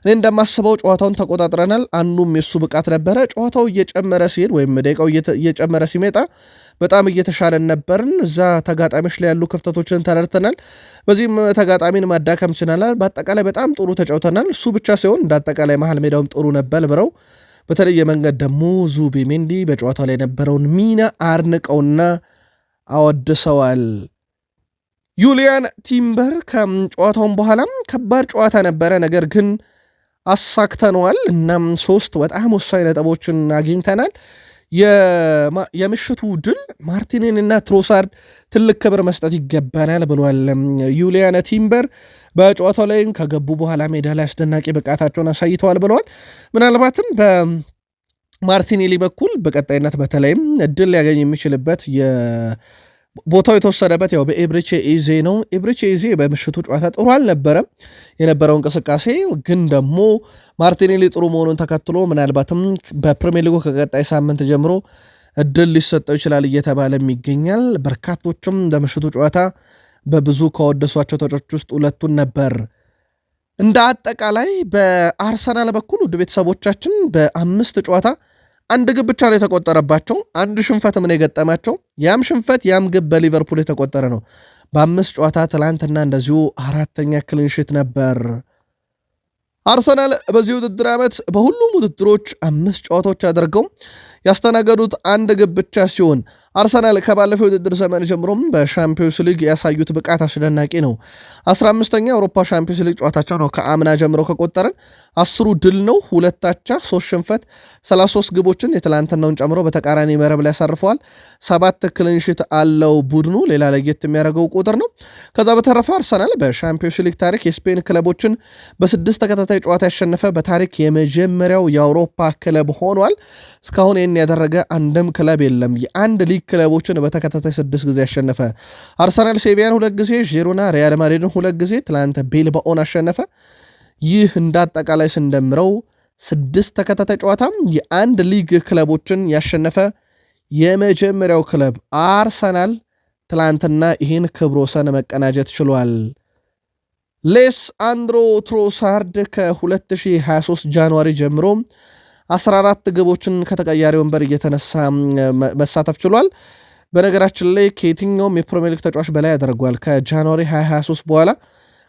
እኔ እንደማስበው ጨዋታውን ተቆጣጥረናል። አንዱም የሱ ብቃት ነበረ። ጨዋታው እየጨመረ ሲሄድ ወይም ደቂቃው እየጨመረ ሲመጣ በጣም እየተሻለን ነበርን። እዛ ተጋጣሚዎች ላይ ያሉ ክፍተቶችን ተረድተናል። በዚህም ተጋጣሚን ማዳከም ችለናል። በአጠቃላይ በጣም ጥሩ ተጫውተናል። እሱ ብቻ ሲሆን እንደ አጠቃላይ መሀል ሜዳውም ጥሩ ነበር ብለው በተለየ መንገድ ደግሞ ዙቤ ሜንዲ በጨዋታው ላይ የነበረውን ሚና አድንቀውና አወድሰዋል። ዩሊያን ቲምበር ከጨዋታውን በኋላም ከባድ ጨዋታ ነበረ፣ ነገር ግን አሳክተነዋል። እናም 3 በጣም ወሳኝ ነጥቦችን አግኝተናል። የምሽቱ ድል ማርቲኔሊ እና ትሮሳርድ ትልቅ ክብር መስጠት ይገባናል ብሏል ዩሊያን ቲምበር። በጨዋታው ላይ ከገቡ በኋላ ሜዳ ላይ አስደናቂ ብቃታቸውን አሳይተዋል ብለዋል። ምናልባትም በማርቲኔሊ በኩል በቀጣይነት በተለይም እድል ሊያገኝ የሚችልበት ቦታው የተወሰደበት ያው በኤብሪቼ ኢዜ ነው። ኤብሪቼ ኢዜ በምሽቱ ጨዋታ ጥሩ አልነበረም የነበረው እንቅስቃሴ፣ ግን ደግሞ ማርቲኔሊ ጥሩ መሆኑን ተከትሎ ምናልባትም በፕሪሚየር ሊጉ ከቀጣይ ሳምንት ጀምሮ እድል ሊሰጠው ይችላል እየተባለም ይገኛል። በርካቶችም ለምሽቱ ጨዋታ በብዙ ከወደሷቸው ተጫዋቾች ውስጥ ሁለቱን ነበር። እንደ አጠቃላይ በአርሰናል በኩል ውድ ቤተሰቦቻችን በ5 ጨዋታ 1 ግብ ብቻ ነው የተቆጠረባቸው። 1 ሽንፈት ምን የገጠማቸው፣ ያም ሽንፈት ያም ግብ በሊቨርፑል የተቆጠረ ነው። በ5 ጨዋታ ትላንትና እንደዚሁ 4ኛ ክሊንሺት ነበር። አርሰናል በዚህ ውድድር ዓመት በሁሉም ውድድሮች 5 ጨዋታዎች አድርገው ያስተናገዱት 1 ግብ ብቻ ሲሆን አርሰናል ከባለፈው ውድድር ዘመን ጀምሮም በሻምፒዮንስ ሊግ ያሳዩት ብቃት አስደናቂ ነው። 15ኛ የአውሮፓ ሻምፒዮንስ ሊግ ጨዋታቸው ነው ከአምና ጀምሮ ከቆጠረን 10 ድል ነው፣ 2 አቻ፣ 3 ሽንፈት፣ 33 ግቦችን የትላንትናውን ጨምሮ በተቃራኒ መረብ ላይ ያሳርፈዋል። 7 ክሊንሺት አለው ቡድኑ፣ ሌላ ለየት የሚያደርገው ቁጥር ነው። ከዛ በተረፈ አርሰናል በሻምፒዮንስ ሊግ ታሪክ የስፔን ክለቦችን በ6 ተከታታይ ጨዋታ ያሸነፈ በታሪክ የመጀመሪያው የአውሮፓ ክለብ ሆኗል። እስካሁን ይህን ያደረገ አንድም ክለብ የለም። የአንድ ሊግ ክለቦችን በተከታታይ 6 ጊዜ ያሸነፈ አርሰናል ሴቪያን 2 ጊዜ፣ ዢሮና ሪያል ማድሪድን 2 ጊዜ፣ ትላንት ቢልባኦን አሸነፈ። ይህ እንዳጠቃላይ ስንደምረው 6 ተከታታይ ጨዋታም የአንድ ሊግ ክለቦችን ያሸነፈ የመጀመሪያው ክለብ አርሰናል ትላንትና ይህን ክብረ ወሰን መቀናጀት ችሏል። ሌሳንድሮ ትሮሳርድ ከ2023 ጃንዋሪ ጀምሮ 14 ግቦችን ከተቀያሪ ወንበር እየተነሳ መሳተፍ ችሏል። በነገራችን ላይ ከየትኛውም የፕሪሚየር ሊግ ተጫዋች በላይ ያደርጓል። ከጃንዋሪ 2023 በኋላ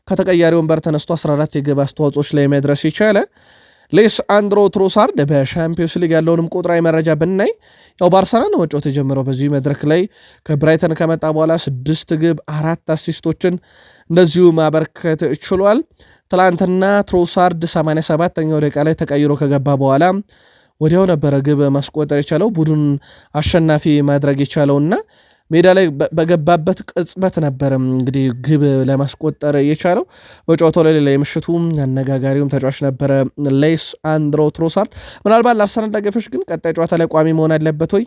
ከተቀያሪ ወንበር ተነስቶ 14 የግብ አስተዋጽኦች ላይ መድረስ ይቻለ። ሌሳንድሮ ትሮሳርድ በሻምፒዮንስ ሊግ ያለውንም ቁጥራዊ መረጃ ብናይ ያው ባርሰሎና ነው መጫወት የጀመረው በዚህ መድረክ ላይ ከብራይተን ከመጣ በኋላ 6 ግብ 4 አሲስቶችን እንደዚሁ ማበርከት ችሏል። ትላንትና ትሮሳርድ 87ኛው ደቂቃ ላይ ተቀይሮ ከገባ በኋላ ወዲያው ነበረ ግብ ማስቆጠር የቻለው ቡድን አሸናፊ ማድረግ የቻለውና ሜዳ ላይ በገባበት ቅጽበት ነበረ እንግዲህ ግብ ለማስቆጠር የቻለው። በጨዋታው ላይ ሌላ የምሽቱ አነጋጋሪውም ተጫዋች ነበረ ሌሳንድሮ ትሮሳርድ። ምናልባት ለአርሰናል ደጋፊዎች ግን ቀጣይ ጨዋታ ላይ ቋሚ መሆን አለበት ወይ?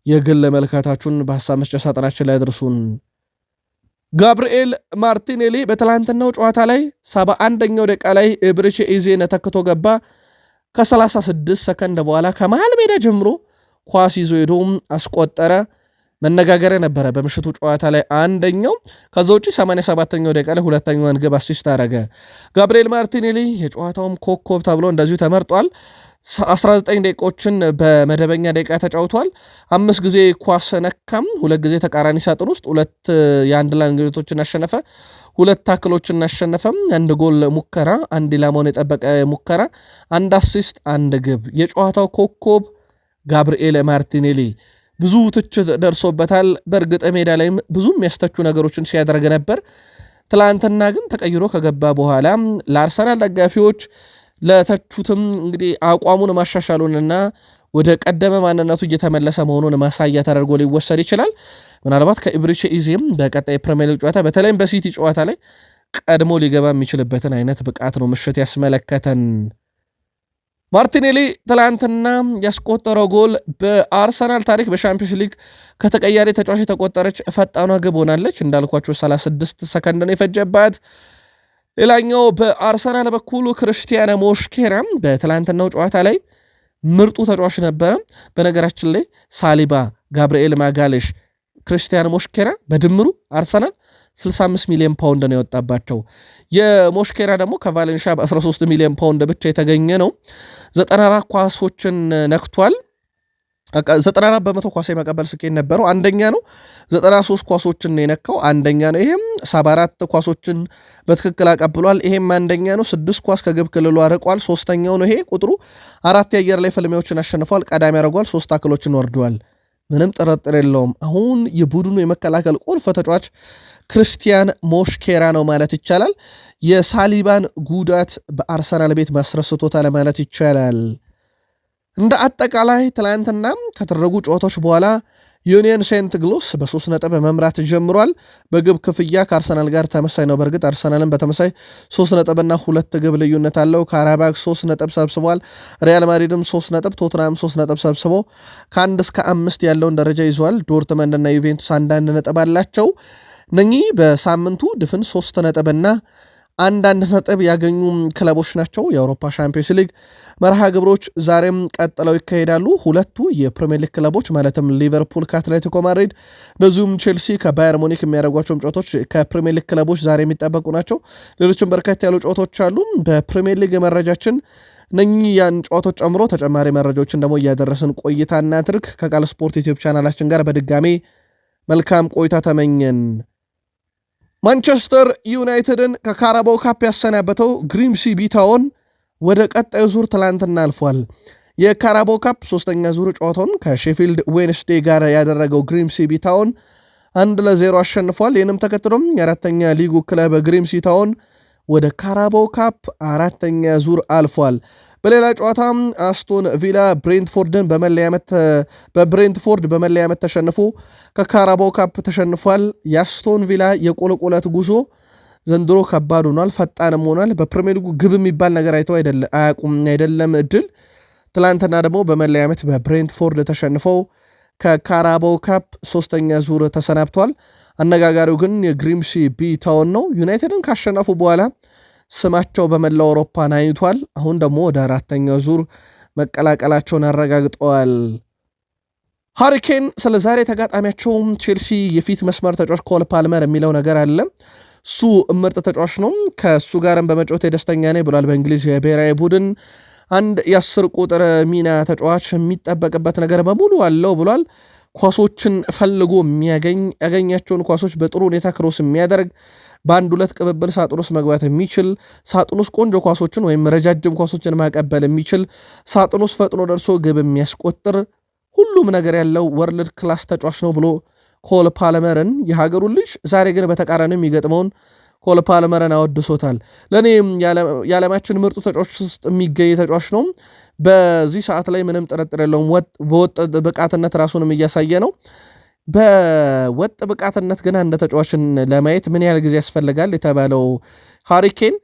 የግል መልካታችሁን በሀሳብ መስጫ ሳጥናችን ላይ አድርሱን። ጋብርኤል ማርቲኔሊ በትላንትናው ጨዋታ ላይ 71ኛው ደቂቃ ላይ ኤብሪቼ ኢዜን ተክቶ ገባ። ከ36 ሰከንድ በኋላ ከመሃል ሜዳ ጀምሮ ኳስ ይዞ ሄዶ አስቆጠረ። መነጋገሪያ ነበረ በምሽቱ ጨዋታ ላይ አንደኛው። ከዛ ውጪ 87ኛው ደቂቃ ላይ ሁለተኛውን ግብ አሲስት አደረገ። ጋብርኤል ማርቲኔሊ የጨዋታውም ኮከብ ተብሎ እንደዚሁ ተመርጧል። 19 ደቂቃዎችን በመደበኛ ደቂቃ ተጫውቷል። 5 ጊዜ ኳስ ነካም፣ 2 ጊዜ ተቃራኒ ሳጥን ውስጥ 2 የአንድ ለአንድ አሸነፈ፣ 2 ታክሎችን አሸነፈም፣ 1 ጎል ሙከራ፣ 1 ኢላማውን የጠበቀ ሙከራ፣ 1 አሲስት፣ 1 ግብ። የጨዋታው ኮከብ ጋብርኤል ማርቲኔሊ ብዙ ትችት ደርሶበታል። በእርግጥ ሜዳ ላይም ብዙ የሚያስተቹ ነገሮችን ሲያደርግ ነበር። ትላንትና ግን ተቀይሮ ከገባ በኋላ ለአርሰናል ደጋፊዎች ለተቹትም እንግዲህ አቋሙን ማሻሻሉንና ወደ ቀደመ ማንነቱ እየተመለሰ መሆኑን ማሳያ ተደርጎ ሊወሰድ ይችላል። ምናልባት ከኢብሪቼ ኢዜም በቀጣይ ፕሪሚየር ሊግ ጨዋታ በተለይም በሲቲ ጨዋታ ላይ ቀድሞ ሊገባ የሚችልበትን አይነት ብቃት ነው ምሽት ያስመለከተን። ማርቲኔሊ ትላንትና ያስቆጠረው ጎል በአርሰናል ታሪክ በሻምፒዮንስ ሊግ ከተቀያሪ ተጫዋች የተቆጠረች ፈጣኗ ግብ ሆናለች። እንዳልኳቸው 36 ሰከንድ ነው የፈጀባት። ሌላኛው በአርሰናል በኩል ክርስቲያን ሞስኬራ በትላንትናው ጨዋታ ላይ ምርጡ ተጫዋች ነበረ። በነገራችን ላይ ሳሊባ፣ ጋብርኤል ማጋሌሽ፣ ክርስቲያን ሞስኬራ በድምሩ አርሰናል 65 ሚሊዮን ፓውንድ ነው የወጣባቸው። የሞስኬራ ደግሞ ከቫሌንሻ በ13 ሚሊዮን ፓውንድ ብቻ የተገኘ ነው። 94 ኳሶችን ነክቷል። 94 በመቶ ኳስ የመቀበል ስኬት ነበረው፣ አንደኛ ነው። 93 ኳሶችን የነካው አንደኛ ነው። ይሄም 74 ኳሶችን በትክክል አቀብሏል። ይሄም አንደኛ ነው። 6 ኳስ ከግብ ክልሉ አርቋል፣ ሶስተኛው ነው። ይሄ ቁጥሩ 4 የአየር ላይ ፍልሚያዎችን አሸንፏል፣ ቀዳሚ ያደርጓል፣ 3 ታክሎችን ወርደዋል። ምንም ጥርጥር የለውም አሁን የቡድኑ የመከላከል ቁልፍ ተጫዋች ክርስቲያን ሞስኬራ ነው ማለት ይቻላል። የሳሊባን ጉዳት በአርሰናል ቤት ማስረስቶታል ማለት ይቻላል። እንደ አጠቃላይ ትላንትና ከተደረጉ ጨዋታዎች በኋላ ዩኒየን ሴንት ግሎስ በ3 ነጥብ መምራት ጀምሯል። በግብ ክፍያ ከአርሰናል ጋር ተመሳይ ነው። በእርግጥ አርሰናልን በተመሳይ 3 ነጥብና 2 ግብ ልዩነት አለው። ካራባግ 3 ነጥብ ሰብስቧል። ሪያል ማድሪድም 3 ነጥብ፣ ቶትናም 3 ነጥብ ሰብስቦ ከ1 እስከ 5 ያለውን ደረጃ ይዟል። ዶርትመንድና ዩቬንቱስ 1 ነጥብ አላቸው። እነኚህ በሳምንቱ ድፍን 3 ነጥብና 1 ነጥብ ያገኙ ክለቦች ናቸው። የአውሮፓ ሻምፒዮንስ ሊግ መርሃ ግብሮች ዛሬም ቀጥለው ይካሄዳሉ። ሁለቱ የፕሪሚየር ሊግ ክለቦች ማለትም ሊቨርፑል ከአትሌቲኮ ማድሪድ እንደዚሁም ቼልሲ ከባየር ሙኒክ የሚያደርጓቸውም ጨዋታዎች ከፕሪሚየር ሊግ ክለቦች ዛሬ የሚጠበቁ ናቸው። ሌሎችም በርከት ያሉ ጨዋታዎች አሉ። በፕሪሚየር ሊግ መረጃችን እነኚህ ያን ጨዋታዎች ጨምሮ ተጨማሪ መረጃዎችን ደግሞ እያደረስን ቆይታ እናድርግ። ከቃል ስፖርት ዩቲዩብ ቻናላችን ጋር በድጋሜ መልካም ቆይታ ተመኘን። ማንቸስተር ዩናይትድን ከካራባው ካፕ ያሰናበተው ግሪምሲ ቢታውን ወደ ቀጣዩ ዙር ትላንትና አልፏል። የካራባው ካፕ 3ኛ ዙር ጨዋታውን ከሼፊልድ ዌንስዴ ጋር ያደረገው ግሪምሲ ቢታውን 1-0 አሸንፏል። ይህንም ተከትሎም የአራተኛ ሊጉ ክለብ ግሪምሲ ታውን ወደ ካራባው ካፕ 4ኛ ዙር አልፏል። በሌላ ጨዋታ አስቶን ቪላ በብሬንትፎርድ በመለያ ምት ተሸንፎ ከካራባው ካፕ ተሸንፏል። የአስቶን ቪላ የቁልቁለት ጉዞ ዘንድሮ ከባድ ሆኗል፣ ፈጣንም ሆኗል። በፕሪሚየር ሊጉ ግብ የሚባል ነገር አይተው አያውቁም አይደለም እድል። ትላንትና ደግሞ በመለያ ምት በብሬንትፎርድ ተሸንፈው ከካራባው ካፕ 3ኛ ዙር ተሰናብቷል። አነጋጋሪው ግን የግሪምሲ ቢታውን ነው። ዩናይትድን ካሸነፉ በኋላ ስማቸው በመላው አውሮፓ ናኝቷል። አሁን ደግሞ ወደ 4ኛው ዙር መቀላቀላቸውን አረጋግጠዋል። ሃሪኬን ስለ ዛሬ ተጋጣሚያቸው ቼልሲ የፊት መስመር ተጫዋች ኮል ፓልመር የሚለው ነገር አለ። እሱ ምርጥ ተጫዋች ነው፣ ከእሱ ጋርም በመጫወት ደስተኛ ነኝ ብሏል። በእንግሊዝ የብሔራዊ ቡድን አንድ የ10 ቁጥር ሚና ተጫዋች የሚጠበቅበት ነገር በሙሉ አለው ብሏል። ኳሶችን ፈልጎ ያገኛቸውን ኳሶች በጥሩ ሁኔታ ክሮስ የሚያደርግ በአንድ ሁለት ቅብብል ሳጥን ውስጥ መግባት የሚችል ሳጥን ውስጥ ቆንጆ ኳሶችን ወይም ረጃጅም ኳሶችን ማቀበል የሚችል ሳጥን ውስጥ ፈጥኖ ደርሶ ግብ የሚያስቆጥር ሁሉም ነገር ያለው ወርልድ ክላስ ተጫዋች ነው ብሎ ኮል ፓልመርን የሀገሩን ልጅ ዛሬ ግን በተቃራኒ የሚገጥመውን ኮል ፓልመርን አወድሶታል። ለእኔ የዓለማችን ምርጡ ተጫዋች ውስጥ የሚገኝ ተጫዋች ነው። በዚህ ሰዓት ላይ ምንም ጥርጥር የለውም። በወጥ ብቃትነት ራሱንም እያሳየ ነው። በወጥ ብቃትነት ግን አንድ ተጫዋችን ለማየት ምን ያህል ጊዜ ያስፈልጋል የተባለው ሃሪኬን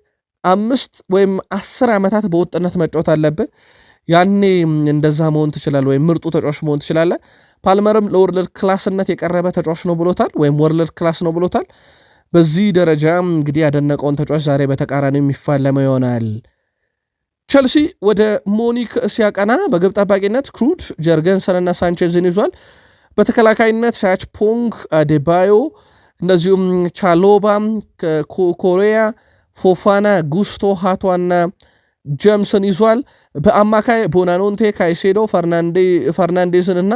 5 ወይም 10 ዓመታት በወጥነት መጫወት አለብህ። ያኔ እንደዛ መሆን ትችላለህ፣ ወይም ምርጡ ተጫዋች መሆን ትችላለህ። ፓልመርም ለወርልድ ክላስነት የቀረበ ተጫዋች ነው ብሎታል፣ ወይም ወርልድ ክላስ ነው ብሎታል። በዚህ ደረጃ እንግዲህ ያደነቀውን ተጫዋች ዛሬ በተቃራኒ የሚፋለመው ይሆናል። ቸልሲ ወደ ሞኒክ ሲያቀና በግብ ጠባቂነት ክሩድ ጀርገንሰንና ሳንቼዝን ይዟል። በተከላካይነት ሳችፖንግ፣ አዴባዮ እንደዚሁም ቻሎባ፣ ኮሪያ፣ ፎፋና፣ ጉስቶ ሃቷና ጀምስን ይዟል። በአማካይ ቦናኖንቴ፣ ካይሴዶ፣ ፈርናንዴዝን እና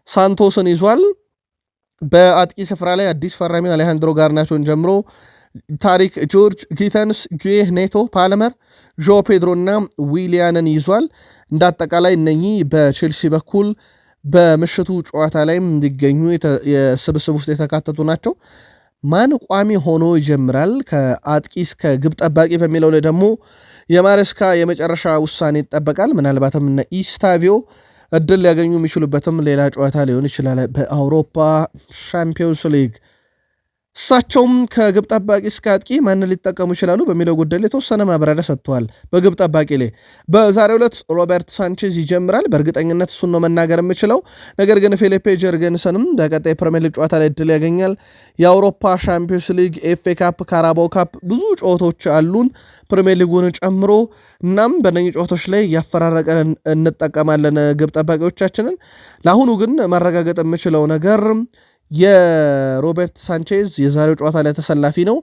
ሳንቶስን ይዟል። በአጥቂ ስፍራ ላይ አዲስ ፈራሚ አሌሃንድሮ ጋርናቾን ጀምሮ ታሪክ ጆርጅ፣ ጊተንስ፣ ጉዌህ፣ ኔቶ፣ ፓልመር፣ ዦ ፔድሮ እና ዊሊያንን ይዟል። እንደ አጠቃላይ እነኚህ በቼልሲ በኩል በምሽቱ ጨዋታ ላይም እንዲገኙ የስብስብ ውስጥ የተካተቱ ናቸው። ማን ቋሚ ሆኖ ይጀምራል ከአጥቂ እስከ ግብ ጠባቂ በሚለው ላይ ደግሞ የማሬስካ የመጨረሻ ውሳኔ ይጠበቃል። ምናልባትም እነ ኢስታቪዮ እድል ሊያገኙ የሚችሉበትም ሌላ ጨዋታ ሊሆን ይችላል በአውሮፓ ሻምፒዮንስ ሊግ። እሳቸውም ከግብ ጠባቂ እስከ አጥቂ ማንን ሊጠቀሙ ይችላሉ በሚለው ጉዳይ ላይ የተወሰነ ማብራሪያ ሰጥተዋል። በግብ ጠባቂ ላይ በዛሬው ዕለት ሮበርት ሳንቼዝ ይጀምራል። በእርግጠኝነት እሱን ነው መናገር የምችለው። ነገር ግን ፊሊፔ ጀርገንሰንም በቀጣይ ፕሪሚየር ሊግ ጨዋታ ላይ እድል ያገኛል። የአውሮፓ ሻምፒዮንስ ሊግ፣ ኤፍኤ ካፕ፣ ካራባው ካፕ ብዙ ጨዋታዎች አሉን ፕሪሚየር ሊጉን ጨምሮ። እናም በእነኚህ ጨዋታዎች ላይ ያፈራረቀን እንጠቀማለን ግብ ጠባቂዎቻችንን። ለአሁኑ ግን ማረጋገጥ የምችለው ነገር የሮበርት ሳንቼዝ የዛሬው ጨዋታ ላይ ተሰላፊ ነው።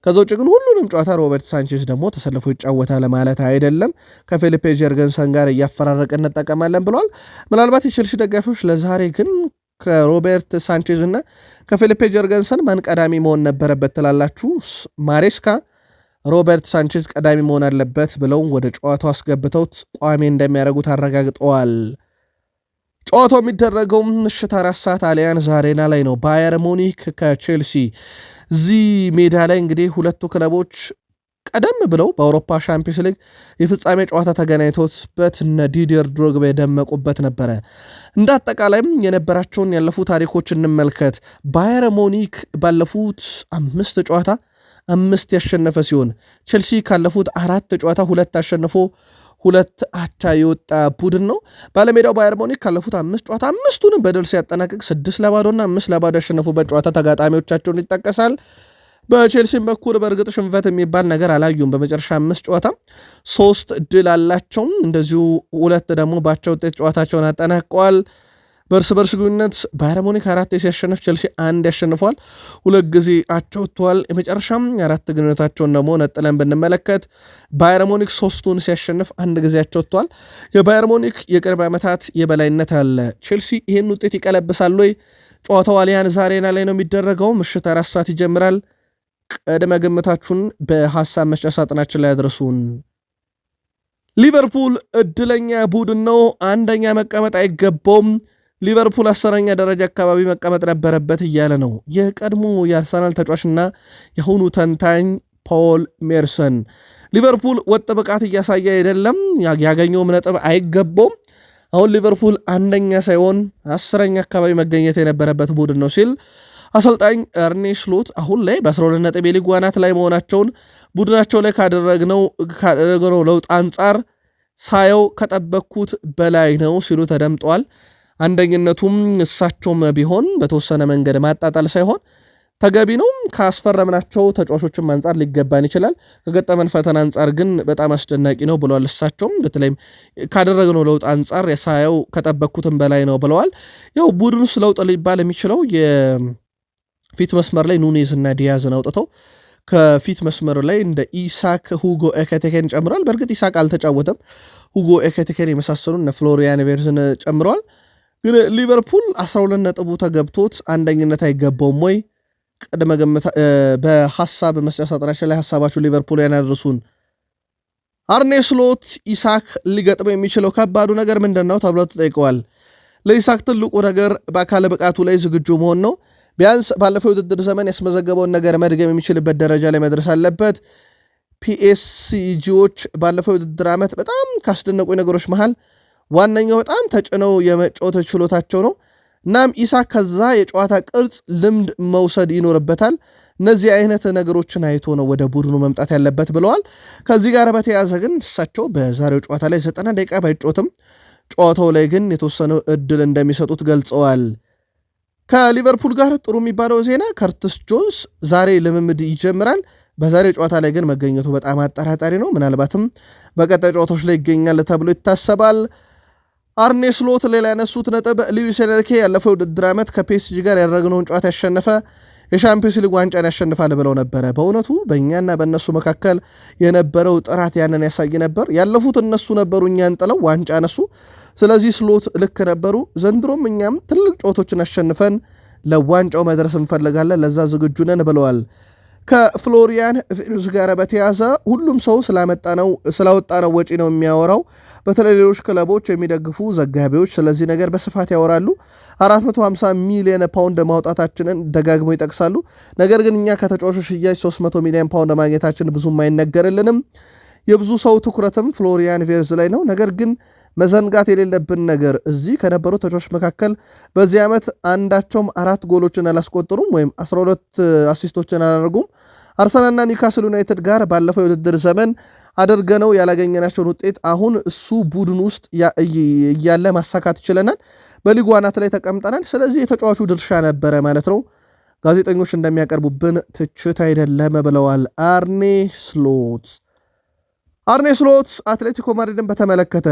ከዛ ውጭ ግን ሁሉንም ጨዋታ ሮበርት ሳንቼዝ ደግሞ ተሰልፎ ይጫወታል ማለት አይደለም። ከፊሊፔ ጀርገንሰን ጋር እያፈራረቅ እንጠቀማለን ብለዋል። ምናልባት የቼልሲ ደጋፊዎች ለዛሬ ግን ከሮበርት ሳንቼዝ እና ከፊሊፔ ጀርገንሰን ማን ቀዳሚ መሆን ነበረበት ትላላችሁ? ማሬስካ ሮበርት ሳንቼዝ ቀዳሚ መሆን አለበት ብለው ወደ ጨዋታው አስገብተውት ቋሚ እንደሚያደርጉት አረጋግጠዋል። ጨዋታው የሚደረገው ምሽት 4 ሰዓት አሊያንዝ አሬና ላይ ነው። ባየር ሙኒክ ከቼልሲ። እዚህ ሜዳ ላይ እንግዲህ ሁለቱ ክለቦች ቀደም ብለው በአውሮፓ ሻምፒዮንስ ሊግ የፍጻሜ ጨዋታ ተገናኝተውበት እነ ዲዲር ድሮግባ የደመቁበት ነበረ። እንደ አጠቃላይም የነበራቸውን ያለፉ ታሪኮች እንመልከት። ባየር ሙኒክ ባለፉት 5 ጨዋታ 5 ያሸነፈ ሲሆን ቼልሲ ካለፉት 4 ጨዋታ 2 አሸንፎ 2 አቻ የወጣ ቡድን ነው። ባለሜዳው ባየር ሙኒክ ካለፉት 5 ጨዋታ 5ቱንም በድል ሲያጠናቅቅ 6-0 እና 5-0 ያሸነፉበት ጨዋታ ተጋጣሚዎቻቸውን ይጠቀሳል። በቼልሲም በኩል በእርግጥ ሽንፈት የሚባል ነገር አላዩም። በመጨረሻ 5 ጨዋታ 3 ድል አላቸው። እንደዚሁ 2 ደግሞ ባቻ ውጤት ጨዋታቸውን አጠናቀዋል። በእርስ በርስ ግንኙነት ባየር ሙኒክ 4 ሲያሸንፍ ቼልሲ 1 ያሸንፏል። 2 ጊዜ አቻ ወጥተዋል። የመጨረሻም 4 ግንኙነታቸውን ደግሞ ነጥለን ብንመለከት ባየር ሙኒክ 3ቱን ሲያሸንፍ 1 ጊዜ አቻ ወጥተዋል። የባየር ሙኒክ የቅርብ ዓመታት የበላይነት አለ። ቼልሲ ይህን ውጤት ይቀለብሳል ወይ? ጨዋታው አሊያንዝ አሬና ላይ ነው የሚደረገው። ምሽት 4 ሰዓት ይጀምራል። ቅድመ ግምታችሁን በሐሳብ መስጫ ሳጥናችን ላይ አድርሱን። ሊቨርፑል እድለኛ ቡድን ነው። አንደኛ መቀመጥ አይገባውም። ሊቨርፑል 10ኛ ደረጃ አካባቢ መቀመጥ ነበረበት እያለ ነው የቀድሞ የአርሰናል ተጫዋችና የአሁኑ ተንታኝ ፖል ሜርሰን። ሊቨርፑል ወጥ ብቃት እያሳየ አይደለም፣ ያገኘውም ነጥብ አይገባውም። አሁን ሊቨርፑል አንደኛ ሳይሆን 10ኛ አካባቢ መገኘት የነበረበት ቡድን ነው ሲል አሰልጣኝ አርኔ ስሎት አሁን ላይ በ12 ነጥብ የሊጉ አናት ላይ መሆናቸውን ቡድናቸው ላይ ካደረግነው ለውጥ አንጻር ሳየው ከጠበቅኩት በላይ ነው ሲሉ ተደምጠዋል። አንደኝነቱም እሳቸውም ቢሆን በተወሰነ መንገድ ማጣጣል ሳይሆን ተገቢ ነው። ካስፈረምናቸው ተጫዋቾችም አንጻር ሊገባን ይችላል። ከገጠመን ፈተና አንጻር ግን በጣም አስደናቂ ነው ብለዋል። እሳቸውም በተለይም ካደረግነው ለውጥ አንጻር የሳየው ከጠበቅኩትም በላይ ነው ብለዋል። ያው ቡድን ውስጥ ለውጥ ሊባል የሚችለው የፊት መስመር ላይ ኑኔዝ እና ዲያዝን አውጥተው ከፊት መስመር ላይ እንደ ኢሳክ፣ ሁጎ ኤኬቲኬን ጨምረዋል። በእርግጥ ኢሳክ አልተጫወተም። ሁጎ ኤኬቲኬን የመሳሰሉ እነ ፍሎሪያን ቬርዝን ጨምረዋል። ግን ሊቨርፑል 12 ነጥቡ ተገብቶት አንደኝነት አይገባውም ወይ? ቅድመ ግምት በሐሳብ መስጫ ሳጥናችን ላይ ሐሳባችሁ ሊቨርፑል ያድርሱን። አርኔ ስሎት ኢሳክ ሊገጥመው የሚችለው ከባዱ ነገር ምንድነው ተብሎ ተጠይቀዋል። ለኢሳክ ትልቁ ነገር በአካለ ብቃቱ ላይ ዝግጁ መሆን ነው። ቢያንስ ባለፈው ውድድር ዘመን ያስመዘገበውን ነገር መድገም የሚችልበት ደረጃ ላይ መድረስ አለበት። ፒኤስጂዎች ባለፈው ውድድር ዓመት በጣም ካስደነቁ ነገሮች መሃል ዋነኛው በጣም ተጭነው የመጫወት ችሎታቸው ነው። እናም ኢሳክ ከዛ የጨዋታ ቅርጽ ልምድ መውሰድ ይኖርበታል። እነዚህ አይነት ነገሮችን አይቶ ነው ወደ ቡድኑ መምጣት ያለበት ብለዋል። ከዚህ ጋር በተያያዘ ግን እሳቸው በዛሬው ጨዋታ ላይ 90 ደቂቃ ባይጫወትም ጨዋታው ላይ ግን የተወሰነው እድል እንደሚሰጡት ገልጸዋል። ከሊቨርፑል ጋር ጥሩ የሚባለው ዜና ከርትስ ጆንስ ዛሬ ልምምድ ይጀምራል። በዛሬ ጨዋታ ላይ ግን መገኘቱ በጣም አጠራጣሪ ነው። ምናልባትም በቀጣይ ጨዋታዎች ላይ ይገኛል ተብሎ ይታሰባል። አርኔ ስሎት ሌላ ያነሱት ነጥብ ሉዊስ ኤንሪኬ ያለፈው ውድድር ዓመት ከፒኤስጂ ጋር ያደረግነውን ጨዋታ ያሸነፈ የሻምፒዮንስ ሊግ ዋንጫን ያሸንፋል ብለው ነበረ። በእውነቱ በእኛና በእነሱ መካከል የነበረው ጥራት ያንን ያሳይ ነበር። ያለፉት እነሱ ነበሩ፣ እኛን ጥለው ዋንጫ ነሱ። ስለዚህ ስሎት ልክ ነበሩ። ዘንድሮም እኛም ትልቅ ጨዋታዎችን አሸንፈን ለዋንጫው መድረስ እንፈልጋለን፣ ለዛ ዝግጁ ነን ብለዋል። ከፍሎሪያን ቪርትዝ ጋር በተያዘ ሁሉም ሰው ስላወጣ ነው ወጪ ነው የሚያወራው። በተለይ ሌሎች ክለቦች የሚደግፉ ዘጋቢዎች ስለዚህ ነገር በስፋት ያወራሉ። 450 ሚሊዮን ፓውንድ ማውጣታችንን ደጋግመው ይጠቅሳሉ። ነገር ግን እኛ ከተጫዋቾች ሽያጭ 300 ሚሊዮን ፓውንድ ማግኘታችን ብዙም አይነገርልንም። የብዙ ሰው ትኩረትም ፍሎሪያን ቪርትዝ ላይ ነው። ነገር ግን መዘንጋት የሌለብን ነገር እዚህ ከነበሩ ተጫዋቾች መካከል በዚህ ዓመት አንዳቸውም 4 ጎሎችን አላስቆጠሩም ወይም 12 አሲስቶችን አላደረጉም። አርሰናልና ኒውካስል ዩናይትድ ጋር ባለፈው የውድድር ዘመን አድርገነው ያላገኘናቸውን ውጤት አሁን እሱ ቡድን ውስጥ እያለ ማሳካት ይችለናል። በሊጉ አናት ላይ ተቀምጠናል። ስለዚህ የተጫዋቹ ድርሻ ነበረ ማለት ነው። ጋዜጠኞች እንደሚያቀርቡብን ትችት አይደለም ብለዋል አርኔ ስሎት። አርኔ ስሎት አትሌቲኮ ማድሪድን በተመለከተ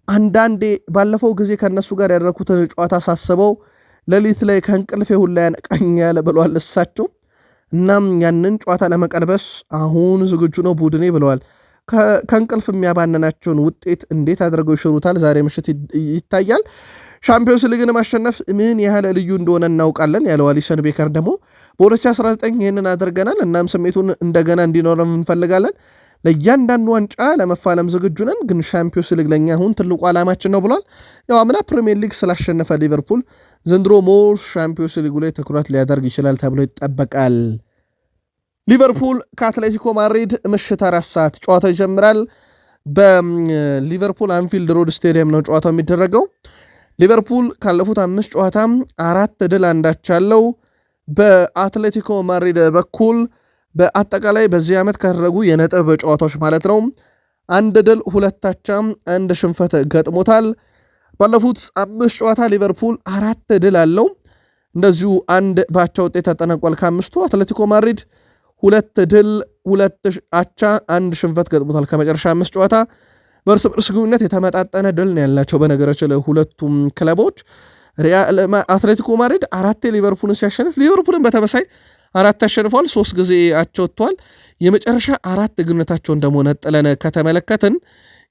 አንዳንዴ ባለፈው ጊዜ ከነሱ ጋር ያደረኩትን ጨዋታ ሳስበው ሌሊት ላይ ከእንቅልፌ ሁላ ያነቃኛል ብለዋል እሳቸው። እናም ያንን ጨዋታ ለመቀልበስ አሁን ዝግጁ ነው ቡድኔ ብለዋል። ከእንቅልፍ የሚያባንናቸውን ውጤት እንዴት አድርገው ይሽሩታል ዛሬ ምሽት ይታያል። ሻምፒዮንስ ሊግን ማሸነፍ ምን ያህል ልዩ እንደሆነ እናውቃለን ያለው አሊሰን ቤከር ደግሞ በ2019 ይህንን አድርገናል። እናም ስሜቱን እንደገና እንዲኖረም እንፈልጋለን። ለእያንዳንዱ ዋንጫ ለመፋለም ዝግጁ ነን፣ ግን ሻምፒዮንስ ሊግ ለእኛ አሁን ትልቁ ዓላማችን ነው ብሏል። ያው አምና ፕሪሚየር ሊግ ስላሸነፈ ሊቨርፑል ዘንድሮ ሞር ሻምፒዮንስ ሊጉ ላይ ትኩረት ሊያደርግ ይችላል ተብሎ ይጠበቃል። ሊቨርፑል ከአትሌቲኮ ማድሪድ ምሽት 4 ሰዓት ጨዋታ ይጀምራል። በሊቨርፑል አንፊልድ ሮድ ስቴዲየም ነው ጨዋታው የሚደረገው። ሊቨርፑል ካለፉት 5 ጨዋታ 4 ድል አንዳች አለው። በአትሌቲኮ ማድሪድ በኩል በአጠቃላይ በዚህ ዓመት ካደረጉ የነጥብ ጨዋታዎች ማለት ነው 1 ድል 2 አቻ 1 ሽንፈት ገጥሞታል። ባለፉት 5 ጨዋታ ሊቨርፑል 4 ድል አለው። እንደዚሁ 1 ባቻ ውጤት ተጠናቋል። ከአምስቱ አትሌቲኮ ማድሪድ 2 ድል 2 አቻ 1 ሽንፈት ገጥሞታል። ከመጨረሻ 5 ጨዋታ በእርስ በርስ ግንኙነት የተመጣጠነ ድል ነው ያላቸው። በነገራችን ላይ ሁለቱም ክለቦች አትሌቲኮ ማድሪድ 4 ሊቨርፑልን ሲያሸንፍ ሊቨርፑልን በተመሳይ 4 አሸንፏል። 3 ጊዜ አቻ ወጥቷል። የመጨረሻ 4 ግንኙነታቸውን ደግሞ ነጥለን ከተመለከትን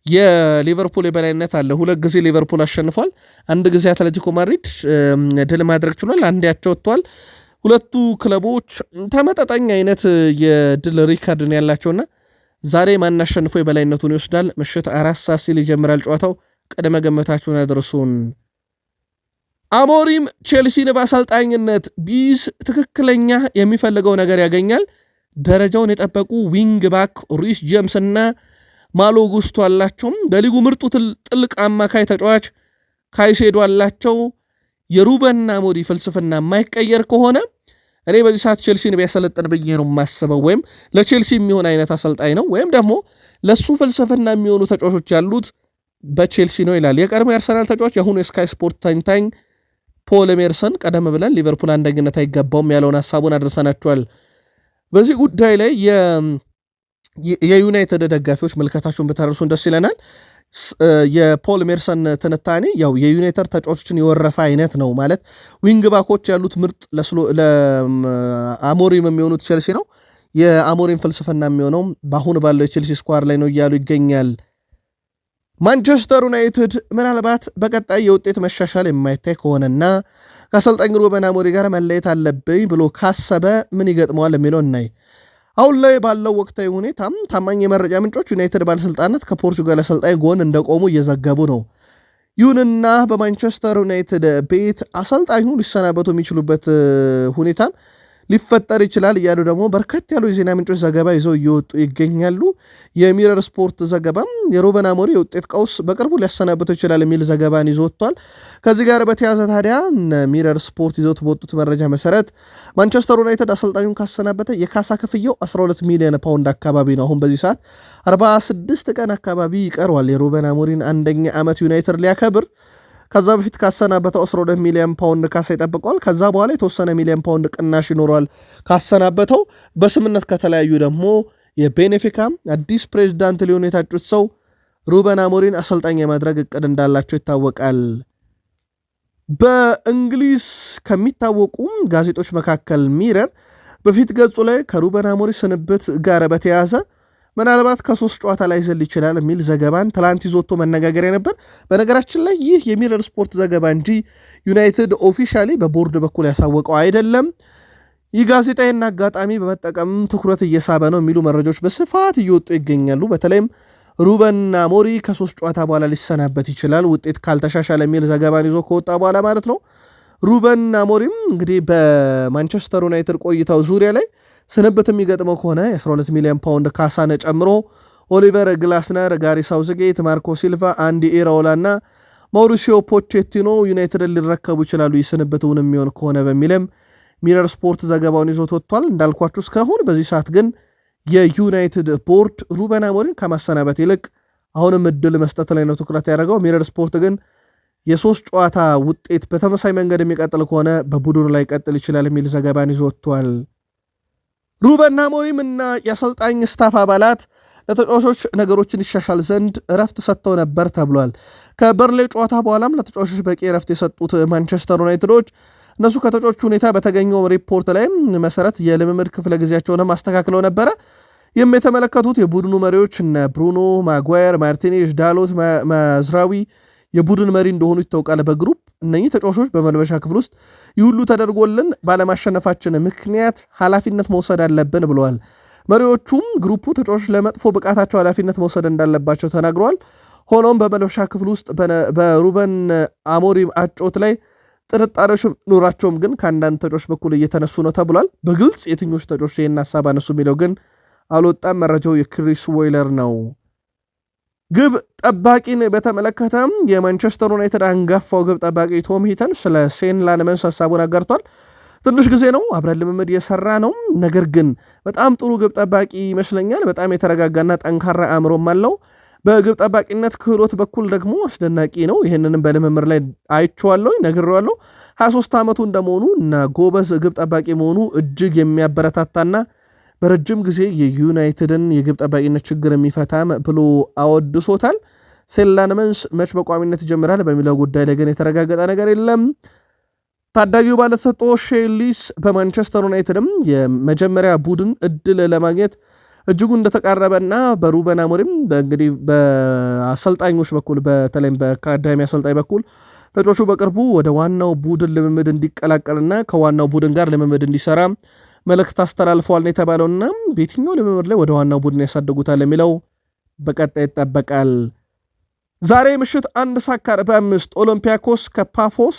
የሊቨርፑል የበላይነት አለ። 2 ጊዜ ሊቨርፑል አሸንፏል። 1 ጊዜ አትሌቲኮ ማድሪድ ድል ማድረግ ችሏል። 1 አቻ ወጥቷል። ሁለቱ ክለቦች ተመጣጣኝ አይነት የድል ሪካርድን ያላቸውና ዛሬ ማናሸንፎ የበላይነቱን ይወስዳል። ምሽት 4 ሰዓት ሲል ይጀምራል ጨዋታው። ቅድመ ገመታችሁን አድርሱን። አሞሪም ቼልሲን በአሰልጣኝነት ቢይዝ ትክክለኛ የሚፈልገው ነገር ያገኛል። ደረጃውን የጠበቁ ዊንግ ባክ ሪስ ጄምስ እና ማሎ ጉስቶ አላቸው። በሊጉ ምርጡ ጥልቅ አማካይ ተጫዋች ካይሴዶ አላቸው። የሩበን አሞሪም ፍልስፍና የማይቀየር ከሆነ እኔ በዚህ ሰዓት ቼልሲን ቢያሰለጥን ብዬ ነው የማስበው። ወይም ለቼልሲ የሚሆን አይነት አሰልጣኝ ነው፣ ወይም ደግሞ ለሱ ፍልስፍና የሚሆኑ ተጫዋቾች ያሉት በቼልሲ ነው ይላል የቀድሞ የአርሰናል ተጫዋች የአሁኑ የስካይ ስፖርት ተንታኝ ፖል ሜርሰን። ቀደም ብለን ሊቨርፑል አንደኝነት አይገባውም ያለውን ሀሳቡን አድርሰናቸዋል። በዚህ ጉዳይ ላይ የዩናይትድ ደጋፊዎች ምልከታቸውን ብታደርሱን ደስ ይለናል። የፖል ሜርሰን ትንታኔ ያው የዩናይትድ ተጫዋቾችን የወረፈ አይነት ነው ማለት ዊንግ ባኮች ያሉት ምርጥ ለአሞሪም የሚሆኑት ቼልሲ ነው። የአሞሪም ፍልስፍና የሚሆነው በአሁን ባለው የቼልሲ ስኳር ላይ ነው እያሉ ይገኛል። ማንቸስተር ዩናይትድ ምናልባት በቀጣይ የውጤት መሻሻል የማይታይ ከሆነና ከአሰልጣኝ ሩበን አሞሪም ጋር መለየት አለብኝ ብሎ ካሰበ ምን ይገጥመዋል የሚለው እናይ። አሁን ላይ ባለው ወቅታዊ ሁኔታም ታማኝ የመረጃ ምንጮች ዩናይትድ ባለስልጣናት ከፖርቹጋል አሰልጣኝ ጎን እንደቆሙ እየዘገቡ ነው። ይሁንና በማንቸስተር ዩናይትድ ቤት አሰልጣኙ ሊሰናበቱ የሚችሉበት ሁኔታ ሊፈጠር ይችላል እያሉ ደግሞ በርከት ያሉ የዜና ምንጮች ዘገባ ይዘው እየወጡ ይገኛሉ። የሚረር ስፖርት ዘገባም የሩበን አሞሪም የውጤት ቀውስ በቅርቡ ሊያሰናብተው ይችላል የሚል ዘገባን ይዞ ወጥቷል። ከዚህ ጋር በተያዘ ታዲያ ሚረር ስፖርት ይዘውት በወጡት መረጃ መሰረት ማንቸስተር ዩናይትድ አሰልጣኙን ካሰናበተ የካሳ ክፍያው 12 ሚሊዮን ፓውንድ አካባቢ ነው። አሁን በዚህ ሰዓት 46 ቀን አካባቢ ይቀረዋል የሩበን አሞሪም አንደኛ ዓመት ዩናይትድ ሊያከብር። ከዛ በፊት ካሰናበተው 12 ሚሊዮን ፓውንድ ካሳ ይጠብቀዋል። ከዛ በኋላ የተወሰነ ሚሊዮን ፓውንድ ቅናሽ ይኖረዋል ካሰናበተው። በስምነት ከተለያዩ ደግሞ የቤኔፊካ አዲስ ፕሬዚዳንት ሊሆኑ የታጩት ሰው ሩበን አሞሪም አሰልጣኝ የማድረግ እቅድ እንዳላቸው ይታወቃል። በእንግሊዝ ከሚታወቁ ጋዜጦች መካከል ሚረር በፊት ገጹ ላይ ከሩበን አሞሪም ስንብት ጋር በተያያዘ ምናልባት ከ3 ጨዋታ ላይ ዘል ይችላል የሚል ዘገባን ትላንት ይዞቶ መነጋገሪያ ነበር። በነገራችን ላይ ይህ የሚረር ስፖርት ዘገባ እንጂ ዩናይትድ ኦፊሻሊ በቦርድ በኩል ያሳወቀው አይደለም። ይህ ጋዜጣዊና አጋጣሚ በመጠቀም ትኩረት እየሳበ ነው የሚሉ መረጃዎች በስፋት እየወጡ ይገኛሉ። በተለይም ሩበን አሞሪም ከ3 ጨዋታ በኋላ ሊሰናበት ይችላል ውጤት ካልተሻሻለ የሚል ዘገባን ይዞ ከወጣ በኋላ ማለት ነው። ሩበን አሞሪም እንግዲህ በማንቸስተር ዩናይትድ ቆይታው ዙሪያ ላይ ስንብት የሚገጥመው ከሆነ የ12 ሚሊዮን ፓውንድ ካሳነ ጨምሮ ኦሊቨር ግላስነር፣ ጋሪ ሳውዝጌት፣ ማርኮ ሲልቫ፣ አንዲ ኢራኦላ እና ማውሪሲዮ ፖቼቲኖ ዩናይትድን ሊረከቡ ይችላሉ ይህ ስንብቱን የሚሆን ከሆነ በሚልም ሚረር ስፖርት ዘገባውን ይዞት ወጥቷል። እንዳልኳችሁ እስካሁን በዚህ ሰዓት ግን የዩናይትድ ቦርድ ሩበን አሞሪም ከማሰናበት ይልቅ አሁንም እድል መስጠት ላይ ነው ትኩረት ያደረገው። ሚረር ስፖርት ግን የ3 ጨዋታ ውጤት በተመሳይ መንገድ የሚቀጥል ከሆነ በቡድኑ ላይ ቀጥል ይችላል የሚል ዘገባን ይዞ ወጥቷል። ሩበን አሞሪም እና የአሰልጣኝ ስታፍ አባላት ለተጫዋቾች ነገሮችን ይሻሻል ዘንድ እረፍት ሰጥተው ነበር ተብሏል። ከበርንሌ ጨዋታ በኋላም ለተጫዋቾች በቂ እረፍት የሰጡት ማንቸስተር ዩናይትዶች እነሱ ከተጫዋቾች ሁኔታ በተገኘው ሪፖርት ላይም መሰረት የልምምድ ክፍለ ጊዜያቸውንም አስተካክለው ነበረ። ይህም የተመለከቱት የቡድኑ መሪዎች እነ ብሩኖ ማጓየር፣ ማርቲኔዝ፣ ዳሎት፣ ማዝራዊ የቡድን መሪ እንደሆኑ ይታወቃል። በግሩፕ እነኚህ ተጫዋቾች በመልበሻ ክፍል ውስጥ ይህ ሁሉ ተደርጎልን ባለማሸነፋችን ምክንያት ኃላፊነት መውሰድ አለብን ብለዋል። መሪዎቹም ግሩፑ ተጫዋቾች ለመጥፎ ብቃታቸው ኃላፊነት መውሰድ እንዳለባቸው ተናግረዋል። ሆኖም በመልበሻ ክፍል ውስጥ በሩበን አሞሪም አጮት ላይ ጥርጣሬዎች ኑራቸውም ግን ከአንዳንድ ተጫዋቾች በኩል እየተነሱ ነው ተብሏል። በግልጽ የትኞቹ ተጫዋቾች ይህን ሀሳብ አነሱ የሚለው ግን አልወጣም። መረጃው የክሪስ ዌይለር ነው። ግብ ጠባቂን በተመለከተም የማንቸስተር ዩናይትድ አንጋፋው ግብ ጠባቂ ቶም ሂተን ስለ ሴን ላንመንስ ሀሳቡን አጋርቷል። ትንሽ ጊዜ ነው አብረን ልምምድ የሰራ ነው፣ ነገር ግን በጣም ጥሩ ግብ ጠባቂ ይመስለኛል። በጣም የተረጋጋና ጠንካራ አእምሮም አለው። በግብ ጠባቂነት ክህሎት በኩል ደግሞ አስደናቂ ነው። ይህንንም በልምምድ ላይ አይቼዋለሁ፣ ነግሬዋለሁ። 23 ዓመቱ እንደመሆኑ እና ጎበዝ ግብ ጠባቂ መሆኑ እጅግ የሚያበረታታና በረጅም ጊዜ የዩናይትድን የግብ ጠባቂነት ችግር የሚፈታም ብሎ አወድሶታል። ሴን ላንመንስ መች በቋሚነት ይጀምራል በሚለው ጉዳይ ላይ ግን የተረጋገጠ ነገር የለም። ታዳጊው ባለተሰጥኦ ሼሊስ በማንቸስተር ዩናይትድም የመጀመሪያ ቡድን እድል ለማግኘት እጅጉ እንደተቃረበና በሩበን አሞሪም እንግዲህ በአሰልጣኞች በኩል በተለይም በአካዳሚ አሰልጣኝ በኩል ተጫዋቹ በቅርቡ ወደ ዋናው ቡድን ልምምድ እንዲቀላቀልና ከዋናው ቡድን ጋር ልምምድ እንዲሰራ መልእክት አስተላልፈዋል ነው የተባለውና በየትኛው ልምምድ ላይ ወደ ዋናው ቡድን ያሳድጉታል የሚለው በቀጣይ ይጠበቃል። ዛሬ ምሽት 1:45 ኦሎምፒያኮስ ከፓፎስ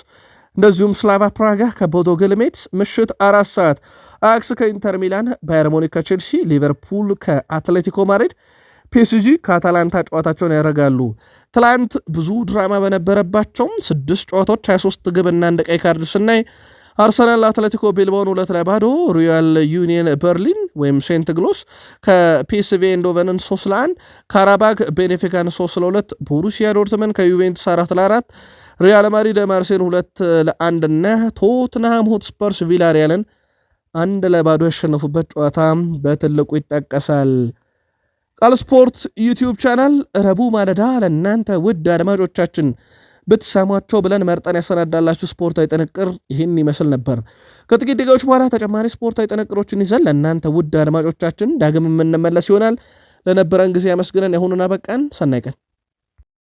እንደዚሁም ስላቫ ፕራጋ ከቦዶ ግሊምት፣ ምሽት 4 ሰዓት አያክስ ከኢንተር ሚላን፣ ባየር ሙኒክ ከቼልሲ፣ ሊቨርፑል ከአትሌቲኮ ማድሪድ፣ ፒኤስጂ ከአታላንታ ጨዋታቸውን ያደርጋሉ። ትላንት ብዙ ድራማ በነበረባቸውም 6 ጨዋታዎች 23 ግብና 1 ቀይ ካርድ ስናይ አርሰናል አትሌቲኮ ቤልባውን 2-0፣ ሪያል ዩኒየን በርሊን ወይም ሴንት ግሎስ ከፒኤስቪ ኤንዶቨንን 3-1፣ ካራባግ ቤኔፊካን 3-2፣ ቦሩሲያ ዶርትመን ከዩቬንቱስ 4-4፣ ሪያል ማድሪድ ማርሴን 2-1 እና ቶትንሃም ሆትስፐርስ ቪላሪያልን 1-0 ያሸነፉበት ጨዋታ በትልቁ ይጠቀሳል። ቃል ስፖርት ዩቲዩብ ቻናል ረቡዕ ማለዳ ለእናንተ ውድ አድማጮቻችን ብትሰሟቸው ብለን መርጠን ያሰናዳላችሁ ስፖርታዊ ጥንቅር ይህን ይመስል ነበር። ከጥቂት ደቂቃዎች በኋላ ተጨማሪ ስፖርታዊ ጥንቅሮችን ይዘን ለእናንተ ውድ አድማጮቻችን ዳግም የምንመለስ ይሆናል። ለነበረን ጊዜ አመስግነን የሆኑን አበቃን። ሰናይ ቀን